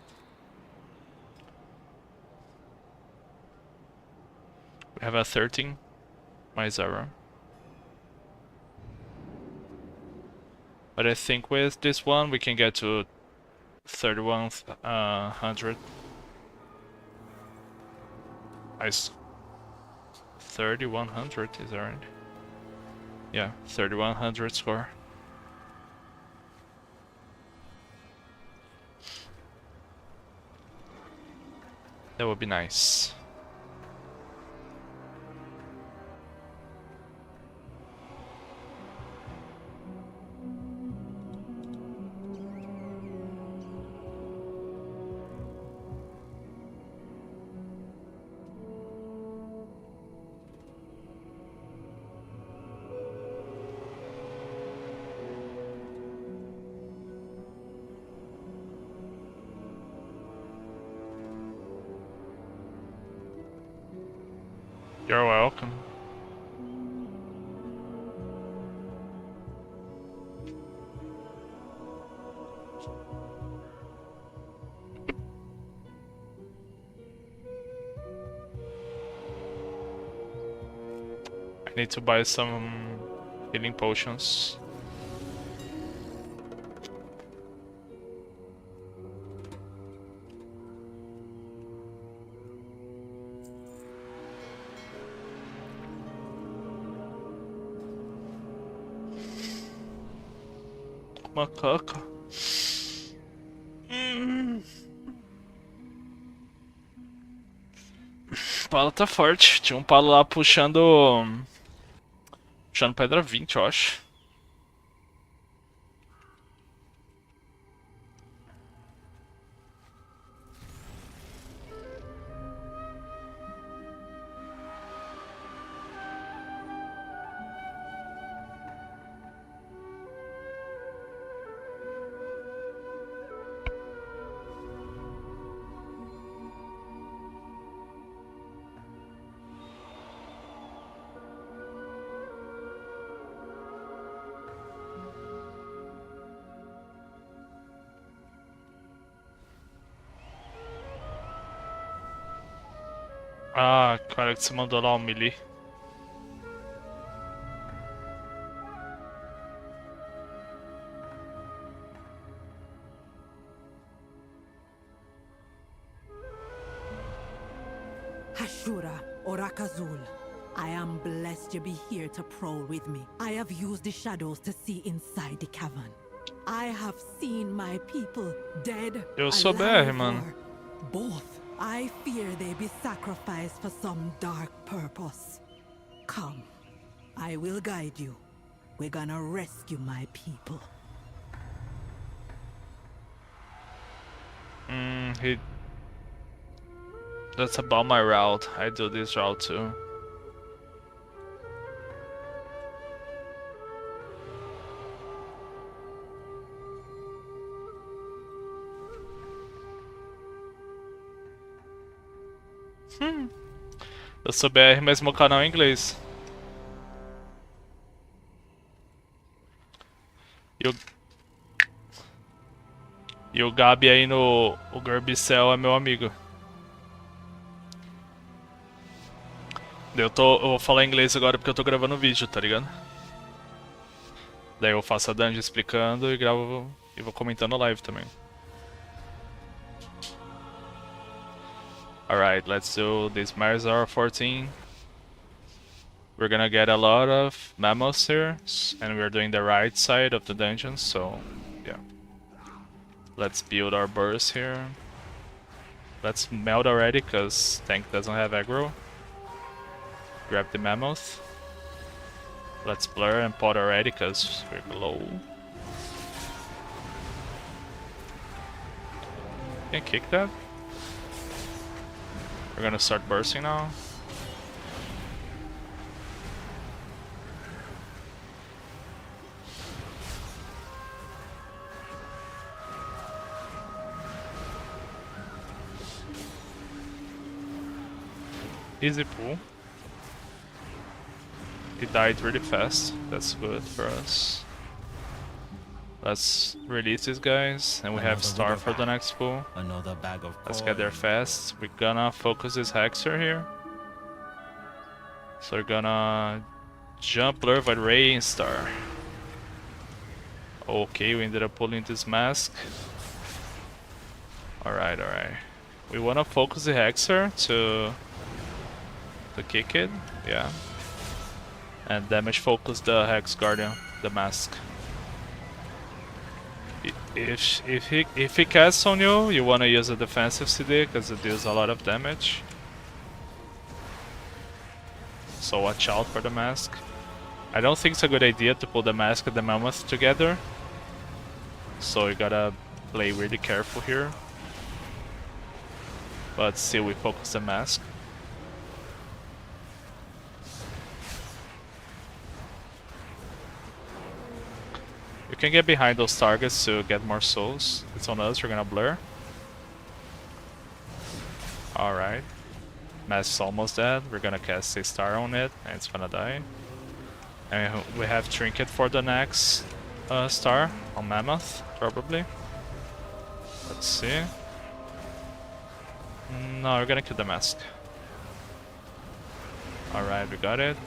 We have a 13 Myzara. But I think with this one we can get to 3100. 3100, is that right? Yeah, 3100 score. That would be nice. You're welcome. I need to buy some healing potions. Macaca. O palo tá forte. Tinha um palo lá puxando. Puxando pedra 20, eu acho. Ah, cara que você mandou lá o melee.
Hashura, Orakazul, I am blessed to be here to prowl with me. I have used the shadows to see inside the cavern. I have seen my people dead,
Eu sou BR,
alive,
mano.
or both. I fear they be sacrificed for some dark purpose. Come, I will guide you. We're gonna rescue my people.
That's about my route. I do this route too. Eu sou BR, mas meu canal é em inglês. E o Gabi aí no... O Gerbicel é meu amigo. Eu vou falar inglês agora porque eu tô gravando vídeo, tá ligado? Daí eu faço a dungeon explicando e gravo... E vou comentando live também. Alright, let's do this Marzar 14. We're gonna get a lot of mammals here, and we're doing the right side of the dungeon, so yeah. Let's build our burst here. Let's melt already, cause tank doesn't have aggro. Grab the mammoth. Let's blur and pot already, cause we're low. Can kick that. We're gonna start bursting now. Easy pull. He died really fast. That's good for us. Let's release these guys, and we have Star for the next pull.
Another bag of
Let's get there fast. We're gonna focus this Hexer here. So we're gonna jump, blur, with Ray and Star. Okay, we ended up pulling this mask. Alright, alright. We wanna focus the Hexer to kick it, yeah. And damage focus the Hex Guardian, the mask. If he casts on you, you wanna use a defensive CD because it deals a lot of damage. So watch out for the mask. I don't think it's a good idea to pull the mask and the mammoth together. So you gotta play really careful here. But still we focus the mask. You can get behind those targets to get more souls. It's on us, we're gonna blur. Alright. Mask's almost dead. We're gonna cast a star on it, and it's gonna die. And we have Trinket for the next star on Mammoth, probably. Let's see. No, we're gonna kill the Mask. Alright, we got it.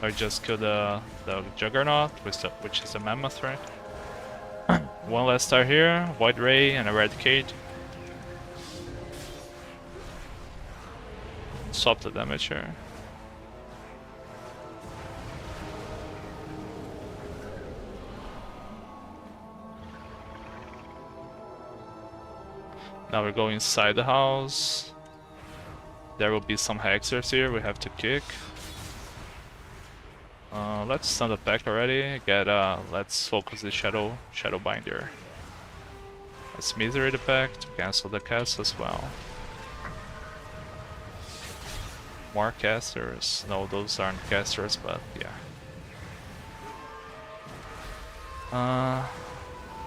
I just killed the Juggernaut, which is the Mammoth, right? One last star here, Void Ray and Eradicate. Swap the damage here. Now we go inside the house. There will be some hexers here we have to kick. Let's stun the pack already. Let's focus the Shadow Binder. Let's misery the pack to cancel the cast as well. More casters. No, those aren't casters, but yeah.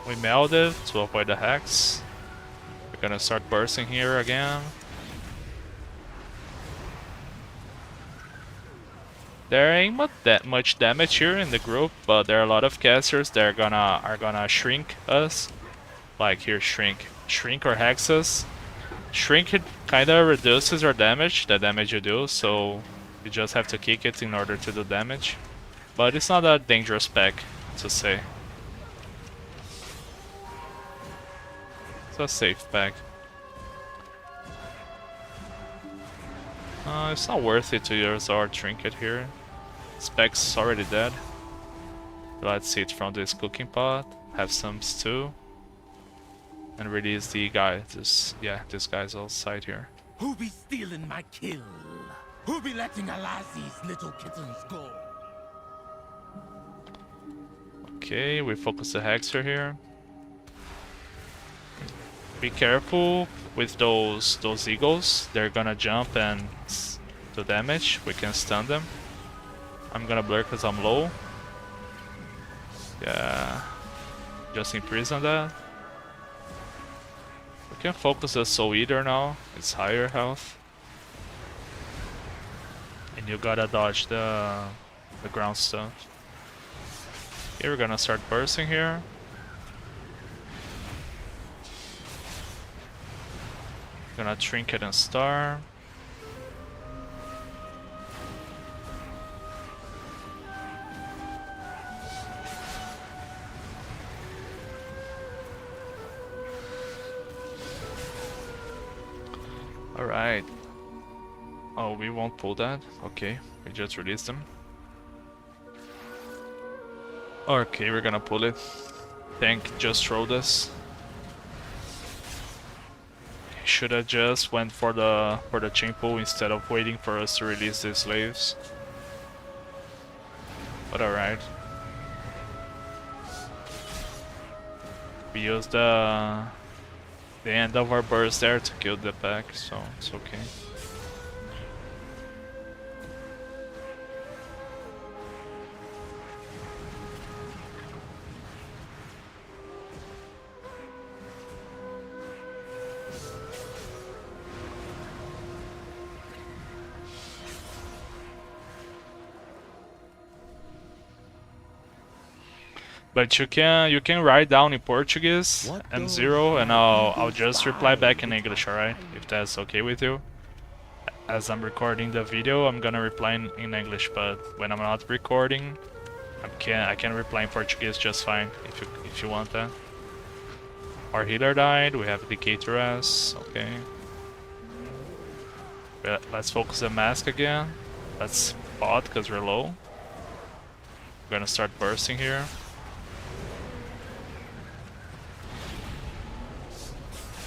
We melded to avoid the hex. We're gonna start bursting here again. There ain't that much damage here in the group, but there are a lot of casters that are gonna shrink us. Like here, shrink or hex us. Shrink, it kinda reduces your damage, the damage you do, so you just have to kick it in order to do damage. But it's not a dangerous pack, to say. It's a safe pack. It's not worth it to use our Trinket here. Spec's already dead. Let's see it from this cooking pot. Have some stew. And release the guy. This guy's outside here.
Who be stealing my kill? Who be letting Alazi's little kittens go?
Okay, we focus the Hexer here. Be careful with those eagles. They're gonna jump and do damage. We can stun them. I'm gonna blur because I'm low. Yeah. Just imprison that. We can focus the Soul Eater now. It's higher health. And you gotta dodge the ground stuff. Okay, we're gonna start bursting here. Gonna Trinket and Star. Alright. Oh, we won't pull that? Okay, we just released them. Okay, we're gonna pull it. Tank just trolled us. Should have just went for the chain pull instead of waiting for us to release the slaves. But alright. We used the end of our burst there to kill the pack, so it's okay. But you can write down in Portuguese M0 and I'll just reply back in English, alright? If that's okay with you. As I'm recording the video, I'm gonna reply in English, but when I'm not recording, I can reply in Portuguese just fine if you want that. Our healer died, we have Decay to rest, okay. Let's focus the mask again. Let's bot because we're low. We're gonna start bursting here.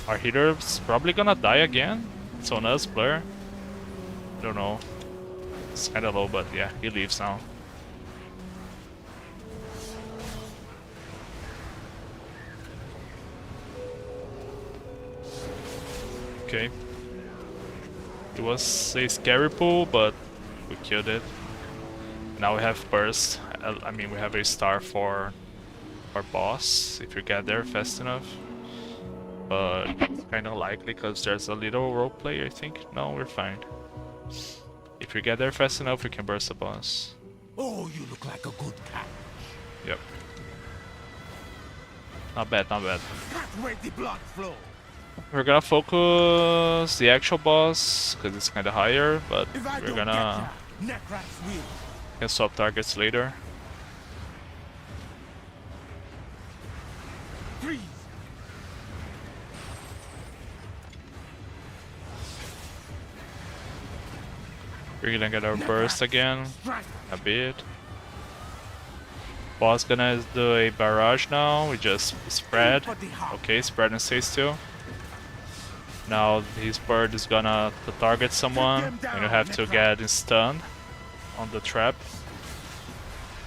Our healer's probably gonna die again. It's on us, Blur. I don't know. It's kinda low, but yeah, he leaves now. Okay. It was a scary pull, but we killed it. Now we have burst. I mean, we have a star for our boss, if you get there fast enough. But it's kind of likely because there's a little roleplay, I think. No, we're fine. If we get there fast enough, we can burst the boss.
Oh, you look like a good cat.
Yep. Not bad, not bad.
Cat where the blood flow.
We're gonna focus the actual boss, because it's kinda higher, but
If I
we're
don't
gonna
get ya, Necrax will.
can swap targets later.
Freeze.
We're gonna get our burst again,
Strike.
a bit. Boss gonna do a barrage now, we just spread. Okay, spread and stay still. Now his bird is gonna target someone, and you have to get stunned on the trap.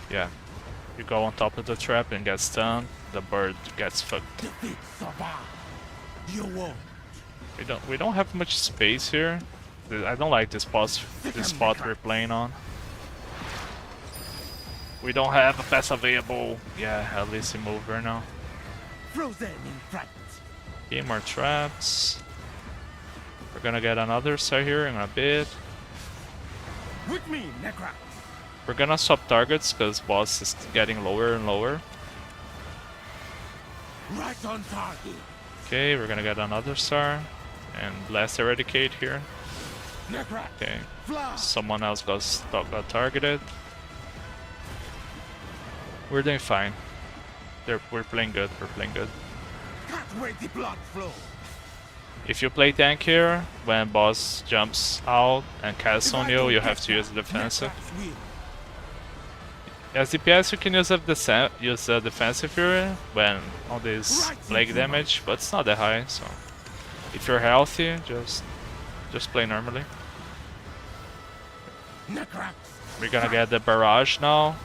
Yeah, you go on top of the trap and get stunned, the bird gets fucked.
Defeat Sabah. You won't.
We don't have much space here. I don't like this spot we're playing on. We don't have a pass available. Yeah, at least he moved right now.
Frozen in fright.
Game more traps. We're gonna get another star here in a bit.
With me, Necrax.
We're gonna swap targets because boss is getting lower and lower.
Right on target.
Okay, we're gonna get another star. And blast eradicate here.
Necrax.
Okay.
Fly.
Someone else got targeted. We're doing fine. We're playing good, we're playing good.
Cat where the blood flow.
If you play tank here, when boss jumps out and casts on you, you have to use the defensive. As DPS, you can use the defensive here when on this plague damage, but it's not that high. So if you're healthy, just play normally.
Necrax.
We're gonna get the barrage now.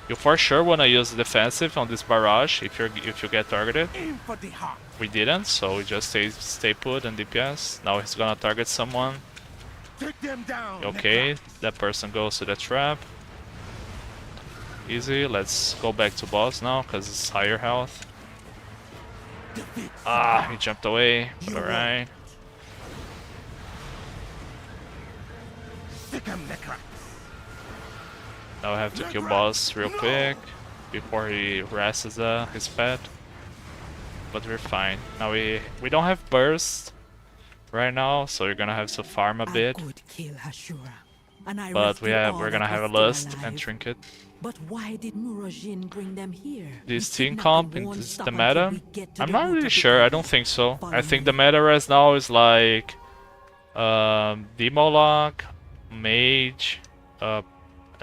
You for sure wanna use the defensive on this barrage if you get targeted.
Aim for the heart.
We didn't, so we just stay put and DPS. Now he's gonna target someone.
Take them down.
Okay,
Necrax.
that person goes to the trap. Easy, let's go back to boss now, because it's higher health.
Defeat
Ah,
Sabah.
he jumped away, but alright.
Stick 'em, Necrax.
Now I have to kill boss real quick, before he rests his pet. But we're fine. Now we don't have burst right now, so you're gonna have to farm a bit.
could kill Hashura, and I
But
rescued all
we're gonna
that
have a
was still
lust and
alive.
trinket.
But why did Murajin bring them here?
This
We
team
kidnapped
comp
the
in
worn
the
stuff
meta?
until we get to
I'm
the
not
root
really
of the
sure, I
evil.
don't think so.
Follow
I think the
me.
meta right now is like Demolock, Mage, a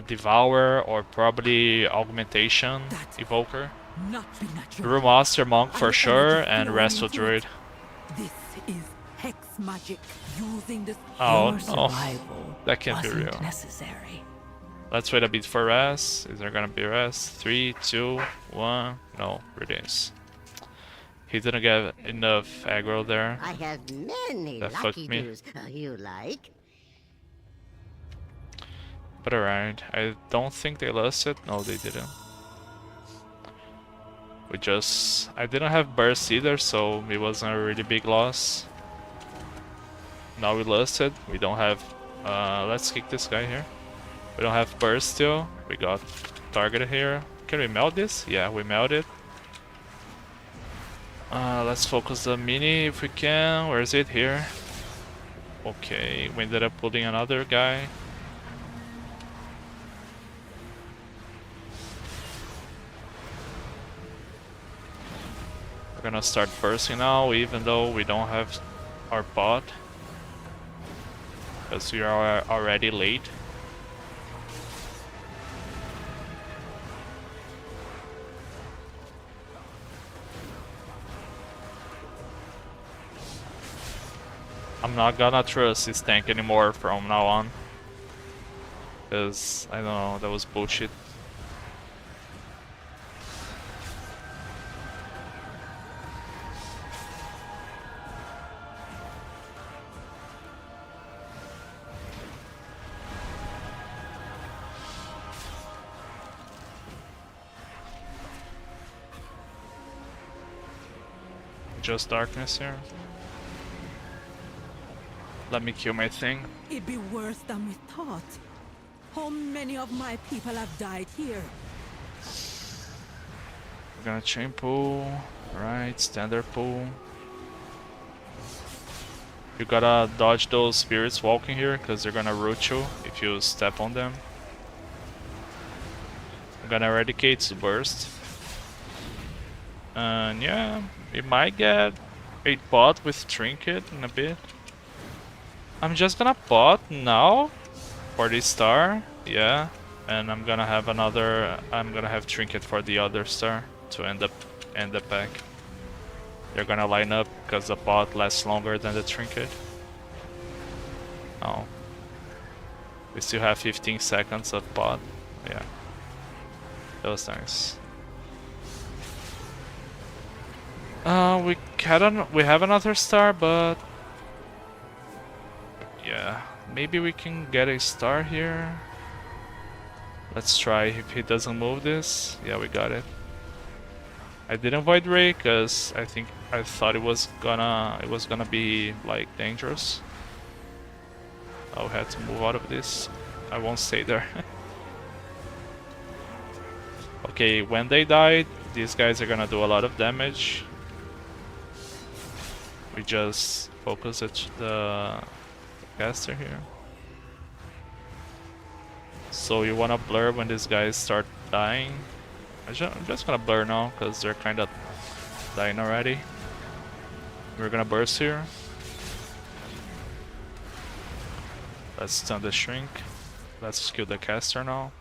Devourer, or probably Augmentation,
That's
Evoker.
Not be natural.
Brewmaster, Monk for
I
sure,
energy
and
flowing
Wrestle
into
Druid.
it. This is hex magic using this.
Oh
Your
no,
survival
that can't be
wasn't
real.
necessary.
Let's wait a bit for rest. Is there gonna be rest? 3, 2, 1. No, it is. He didn't get enough aggro there.
I have many
That
lucky
fucked me.
doos. You like?
But alright, I don't think they lost it. No, they didn't. I didn't have burst either, so it wasn't a really big loss. Now we lost it. We don't have, let's kick this guy here. We don't have burst still. We got targeted here. Can we melt this? Yeah, we melt it. Let's focus the mini if we can. Where is it? Here. Okay, we ended up pulling another guy. We're gonna start bursting now, even though we don't have our bot, because we are already late. I'm not gonna trust this tank anymore from now on, because I don't know, that was bullshit. Just darkness here. Let me kill my thing.
It be worse than we thought. How many of my people have died here?
We're gonna chain pull. Right, standard pull. You gotta dodge those spirits walking here because they're gonna root you if you step on them. I'm gonna eradicate to burst. And yeah, we might get a bot with trinket in a bit. I'm just gonna bot now for this star, yeah, and I'm gonna have trinket for the other star to end the pack. They're gonna line up because the bot lasts longer than the trinket. Oh, we still have 15 seconds of bot. Yeah, that was nice. We have another star, but yeah, maybe we can get a star here. Let's try if he doesn't move this. Yeah, we got it. I didn't void ray because I thought it was gonna be like dangerous. I'll have to move out of this. I won't stay there. Okay, when they died, these guys are gonna do a lot of damage. We just focus at the caster here. So you wanna blur when these guys start dying. I'm just gonna blur now because they're kinda dying already. We're gonna burst here. Let's stun the shrink. Let's kill the caster now.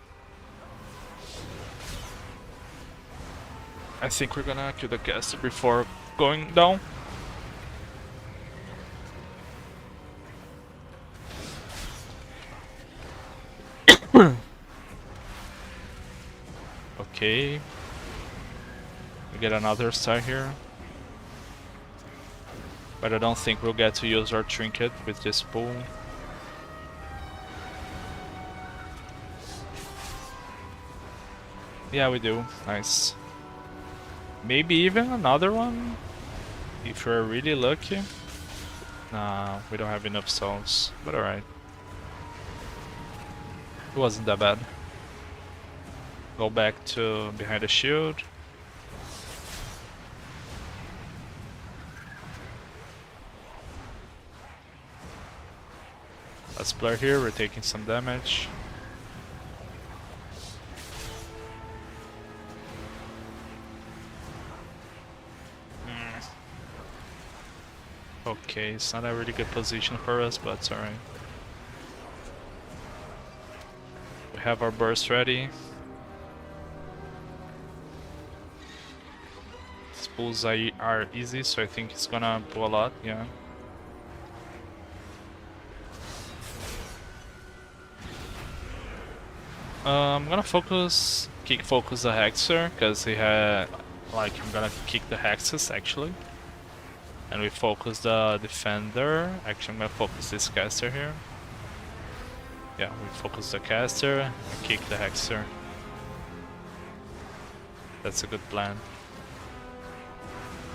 I think we're gonna kill the caster before going down. Okay. We get another star here. But I don't think we'll get to use our trinket with this pull. Yeah, we do. Nice. Maybe even another one? If we're really lucky. Nah, we don't have enough souls. But alright. It wasn't that bad. Go back to behind the shield. Let's blur here, we're taking some damage. Okay, it's not a really good position for us, but it's alright. We have our burst ready. These pulls are easy, so I think it's gonna pull a lot, yeah. I'm gonna kick focus the Hexer, because he had, like, I'm gonna kick the Hexes actually. And we focus the Defender. Actually, I'm gonna focus this caster here. Yeah, we focus the caster and kick the Hexer. That's a good plan.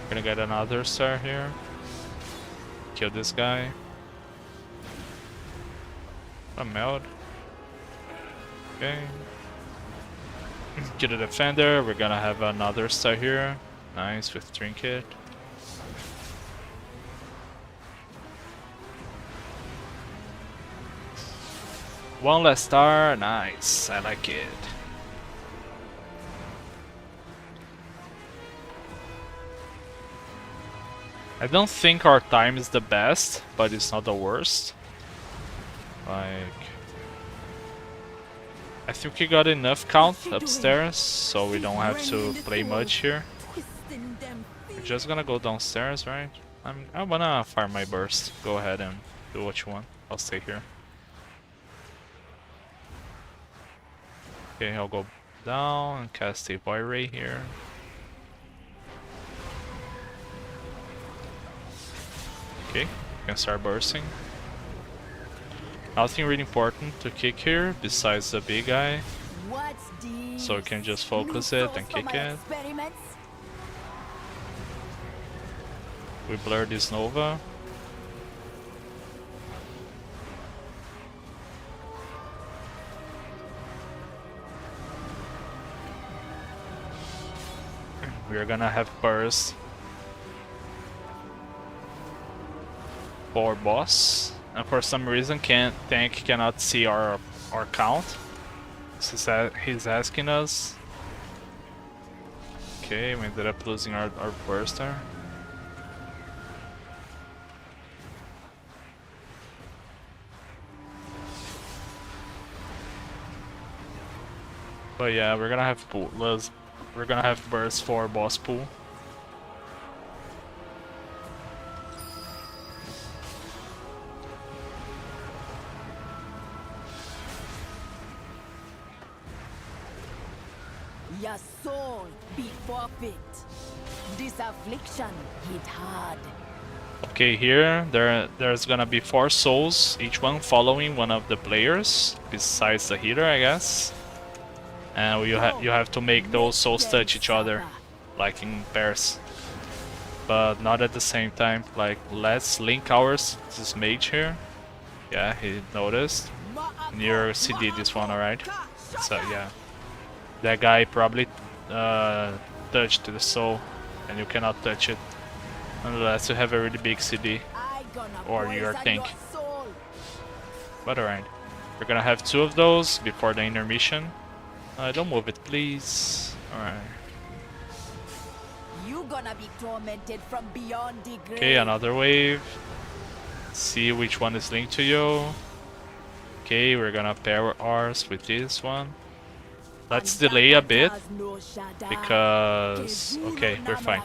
We're gonna get another star here. Kill this guy. A meld. Okay. Kill the Defender. We're gonna have another star here. Nice, with Trinket. One less star, nice, I like it. I don't think our time is the best, but it's not the worst. Like, I think we got enough count upstairs, so we don't have to play much here. We're just gonna go downstairs, right? I wanna farm my burst. Go ahead and do what you want. I'll stay here. Okay, I'll go down and cast a Void Ray here. Okay, we can start bursting. Nothing really important to kick here besides the big guy. So we can just focus it and kick it. We blur this Nova. we're gonna have burst for boss, and for some reason tank cannot see our count. So he's asking us. Okay, we ended up losing our burst there. But yeah, we're gonna have we're gonna have burst for boss pool.
Your soul be forfeit. This affliction hit hard.
Okay, here there's gonna be 4 souls, each one following one of the players, besides the healer, I guess. And you have to make those souls touch each other, like in pairs, but not at the same time. Like, let's link ours to this mage here. Yeah, he noticed. Near CD this one, alright. So yeah, that guy probably touched the soul, and you cannot touch it unless you have a really big CD or your tank. But alright, we're gonna have 2 of those before the intermission. Don't move it, please. Alright.
You gonna be tormented from beyond the grave.
Okay, another wave. See which one is linked to you. Okay, we're gonna pair ours with this one. Let's delay a bit because okay, we're fine.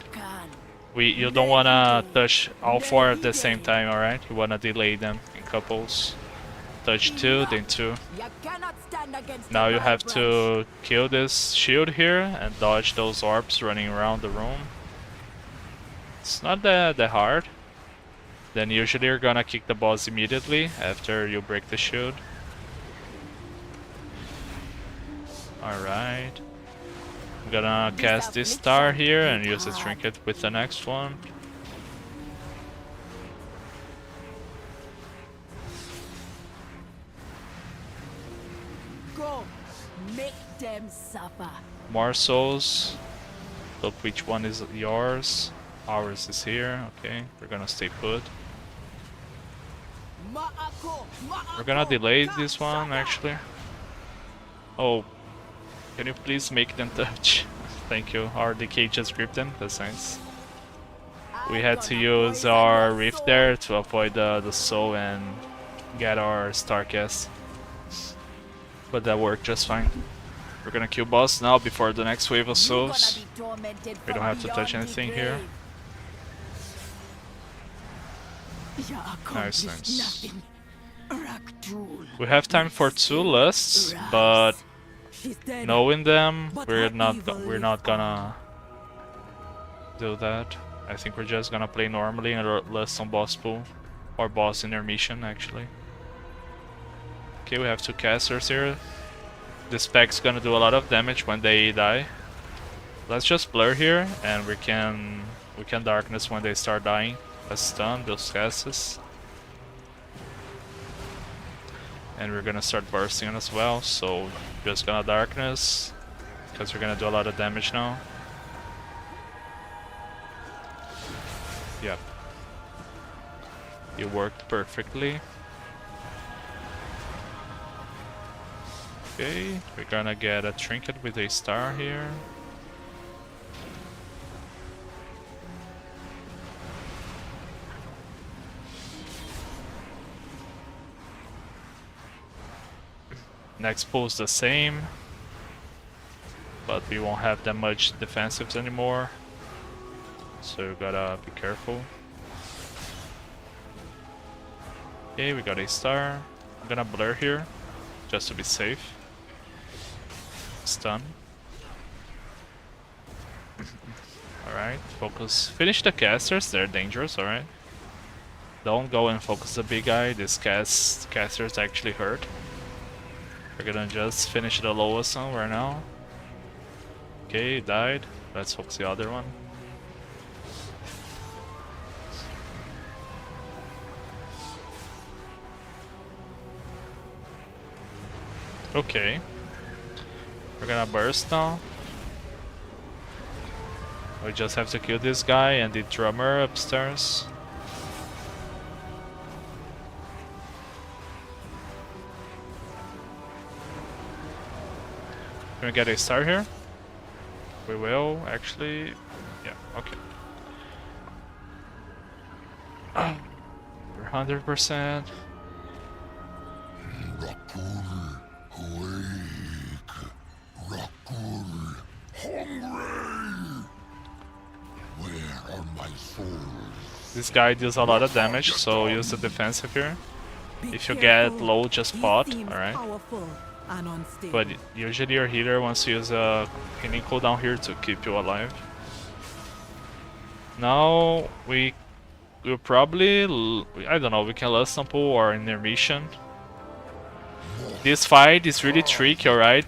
You don't wanna touch all 4 at the same time, alright? You wanna delay them in couples. Touch 2, then 2. Now you have to kill this shield here and dodge those orbs running around the room. It's not that hard. Then usually you're gonna kick the boss immediately after you break the shield. Alright. I'm gonna cast this star here and use the trinket with the next one.
Go, make them suffer.
More souls. Look which one is yours. Ours is here. Okay, we're gonna stay put. We're gonna delay this one actually. Oh, can you please make them touch? Thank you. Our decay just gripped them. That's nice. We had to use our rift there to avoid the soul and get our star cast. But that worked just fine. We're gonna kill boss now before the next wave of souls. We don't have to touch anything here. Nice, nice. We have time for 2 lusts, but knowing them, we're not gonna do that. I think we're just gonna play normally and lust on boss pool or boss intermission actually. Okay, we have 2 casters here. This spec's gonna do a lot of damage when they die. Let's just blur here, and we can darkness when they start dying. Let's stun those casters. And we're gonna start bursting as well, so just gonna darkness, because we're gonna do a lot of damage now. Yep. It worked perfectly. Okay, we're gonna get a trinket with a star here. Next pull's the same, but we won't have that much defensives anymore, so you gotta be careful. Okay, we got a star. I'm gonna blur here, just to be safe. Stun. Alright, focus. Finish the casters, they're dangerous, alright? Don't go and focus the big guy, these casters actually hurt. We're gonna just finish the lowest one right now. Okay, he died. Let's focus the other one. Okay. We're gonna burst now. We just have to kill this guy and the drummer upstairs. Can we get a star here? We will, actually. Yeah, okay. We're 100%.
Rakul, awake. Rakul, hungry. Where are my souls?
This guy deals a lot of damage, so use the defensive here. If you get low, just pot, alright? But usually your healer wants to use a healing cooldown here to keep you alive. Now we'll probably, I don't know, we can last sample or intermission. This fight is really tricky, alright?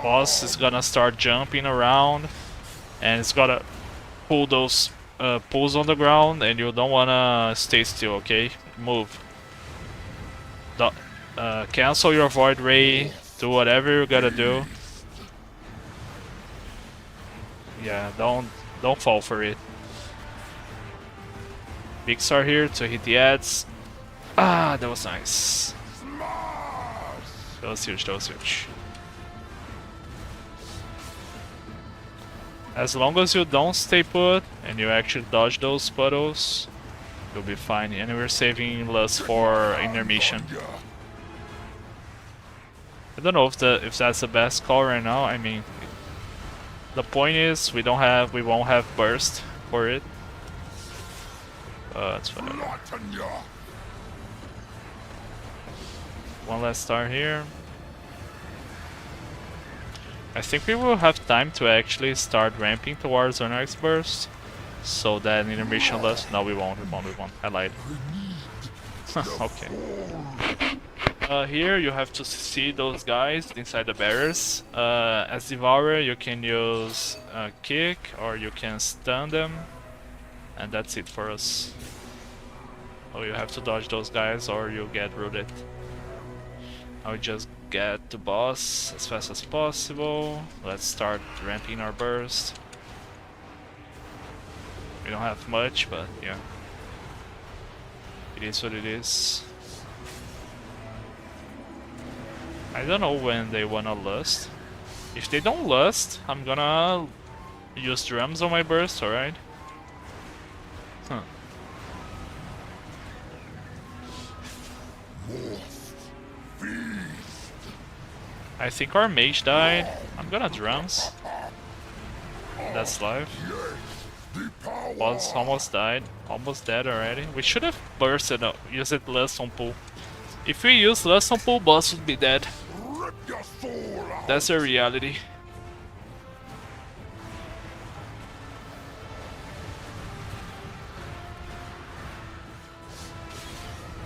Boss is gonna start jumping around and it's gonna pull those pulls on the ground, and you don't wanna stay still, okay? Move. Cancel your void ray, do whatever you gotta do. Yeah, don't fall for it. Big star here to hit the ads. Ah, that was nice. That was huge, that was huge. As long as you don't stay put and you actually dodge those puddles, you'll be fine. And we're saving Lust for intermission. I don't know if that's the best call right now. I mean, the point is we won't have burst for it. It's fine. One last star here. I think we will have time to actually start ramping towards our next burst, so that intermission Lust. No, we won't. I lied. Okay. Here you have to see those guys inside the barriers. As Devourer, you can use kick or you can stun them, and that's it for us. Oh, you have to dodge those guys or you get rooted. Now we just get the boss as fast as possible. Let's start ramping our burst. We don't have much, but yeah. It is what it is. I don't know when they wanna lust. If they don't lust, I'm gonna use drums on my burst, alright? Huh. I think our mage died. I'm gonna drums. That's live. Boss almost died. Almost dead already. We should have bursted up. Use it less on pull. If we use less on pull, boss would be dead. That's the reality.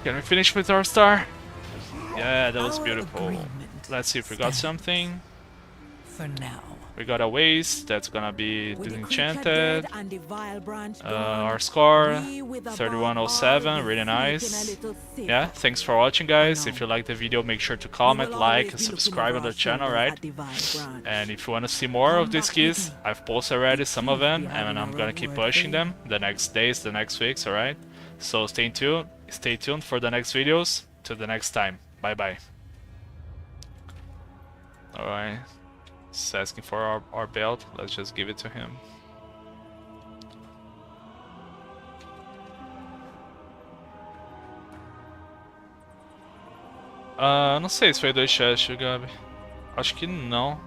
Can we finish with our star? Yeah, that was beautiful. Let's see if we got something.
For now.
We got a waste, that's gonna be disenchanted. Our score, 3107, really nice. Yeah, thanks for watching guys. If you liked the video, make sure to comment, like, and subscribe on the channel, right? And if you want to see more of these keys, I've posted already some of them, and I'm gonna keep pushing them the next days, the next weeks, alright? So stay tuned for the next videos. Till the next time, bye bye. Alright. He's asking for our belt. Let's just give it to him. Não sei se foi 2 chests, Gabi. Acho que não.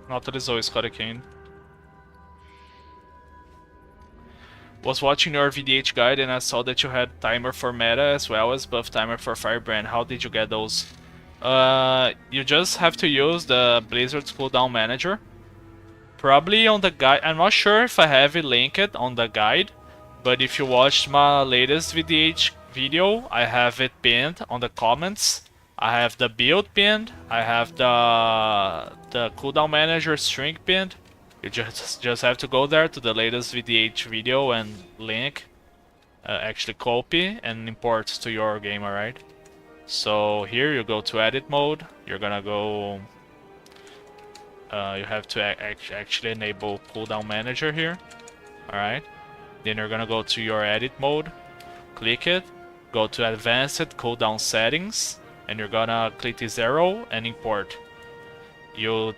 Não autorizou o Scotty Kane. Was watching your VDH guide and I saw that you had timer for meta as well as buff timer for Firebrand. How did you get those? You just have to use the Blizzard's cooldown manager. Probably on the guide. I'm not sure if I have it linked on the guide, but if you watched my latest VDH video, I have it pinned on the comments. I have the build pinned. I have the cooldown manager string pinned. You just have to go there to the latest VDH video and link, actually copy and import to your game, alright? So here you go to edit mode, you're gonna go you have to actually enable cooldown manager here. Alright. Then you're gonna go to your edit mode, click it, go to advanced cooldown settings, and you're gonna click this arrow and import. You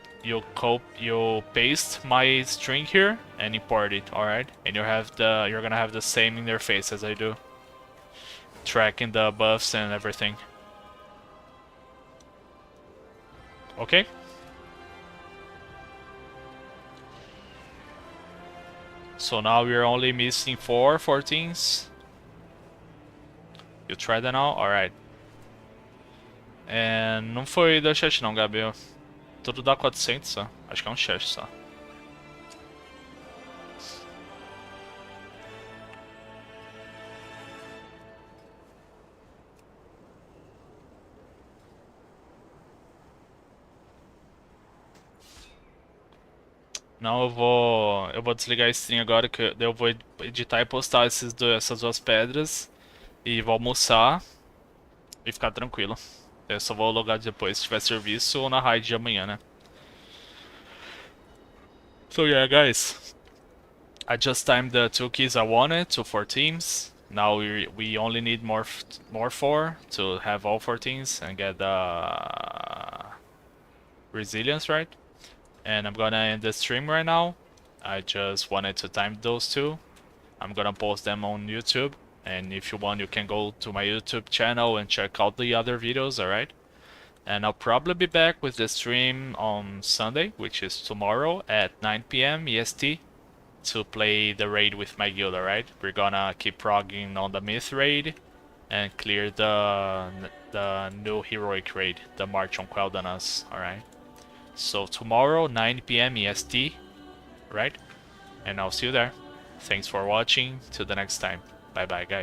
paste my string here and import it, alright? And you're gonna have the same interface as I do. Tracking the buffs and everything. Okay? So now we're only missing 4 14s. You try that now? Alright. Não foi da chat não, Gabriel. Tudo dá 400 só. Acho que é um chat só. Não, eu vou desligar a stream agora, que eu vou editar e postar essas 2 pedras. E vou almoçar e ficar tranquilo. Eu só vou logar depois se tiver serviço ou na raid de amanhã, né? So yeah, guys. I just timed the 2 keys I wanted to 4 teams. Now we only need more 4 to have all 4 teams and get the resilience, right? And I'm gonna end the stream right now. I just wanted to time those 2. I'm gonna post them on YouTube. And if you want, you can go to my YouTube channel and check out the other videos, alright? And I'll probably be back with the stream on Sunday, which is tomorrow at 9 PM EST, to play the raid with my guild, alright? We're gonna keep progging on the Myth raid and clear the new heroic raid, the March on Quel'Danas, alright? So tomorrow, 9 PM EST, right? And I'll see you there. Thanks for watching. Till the next time. Bye bye, guys.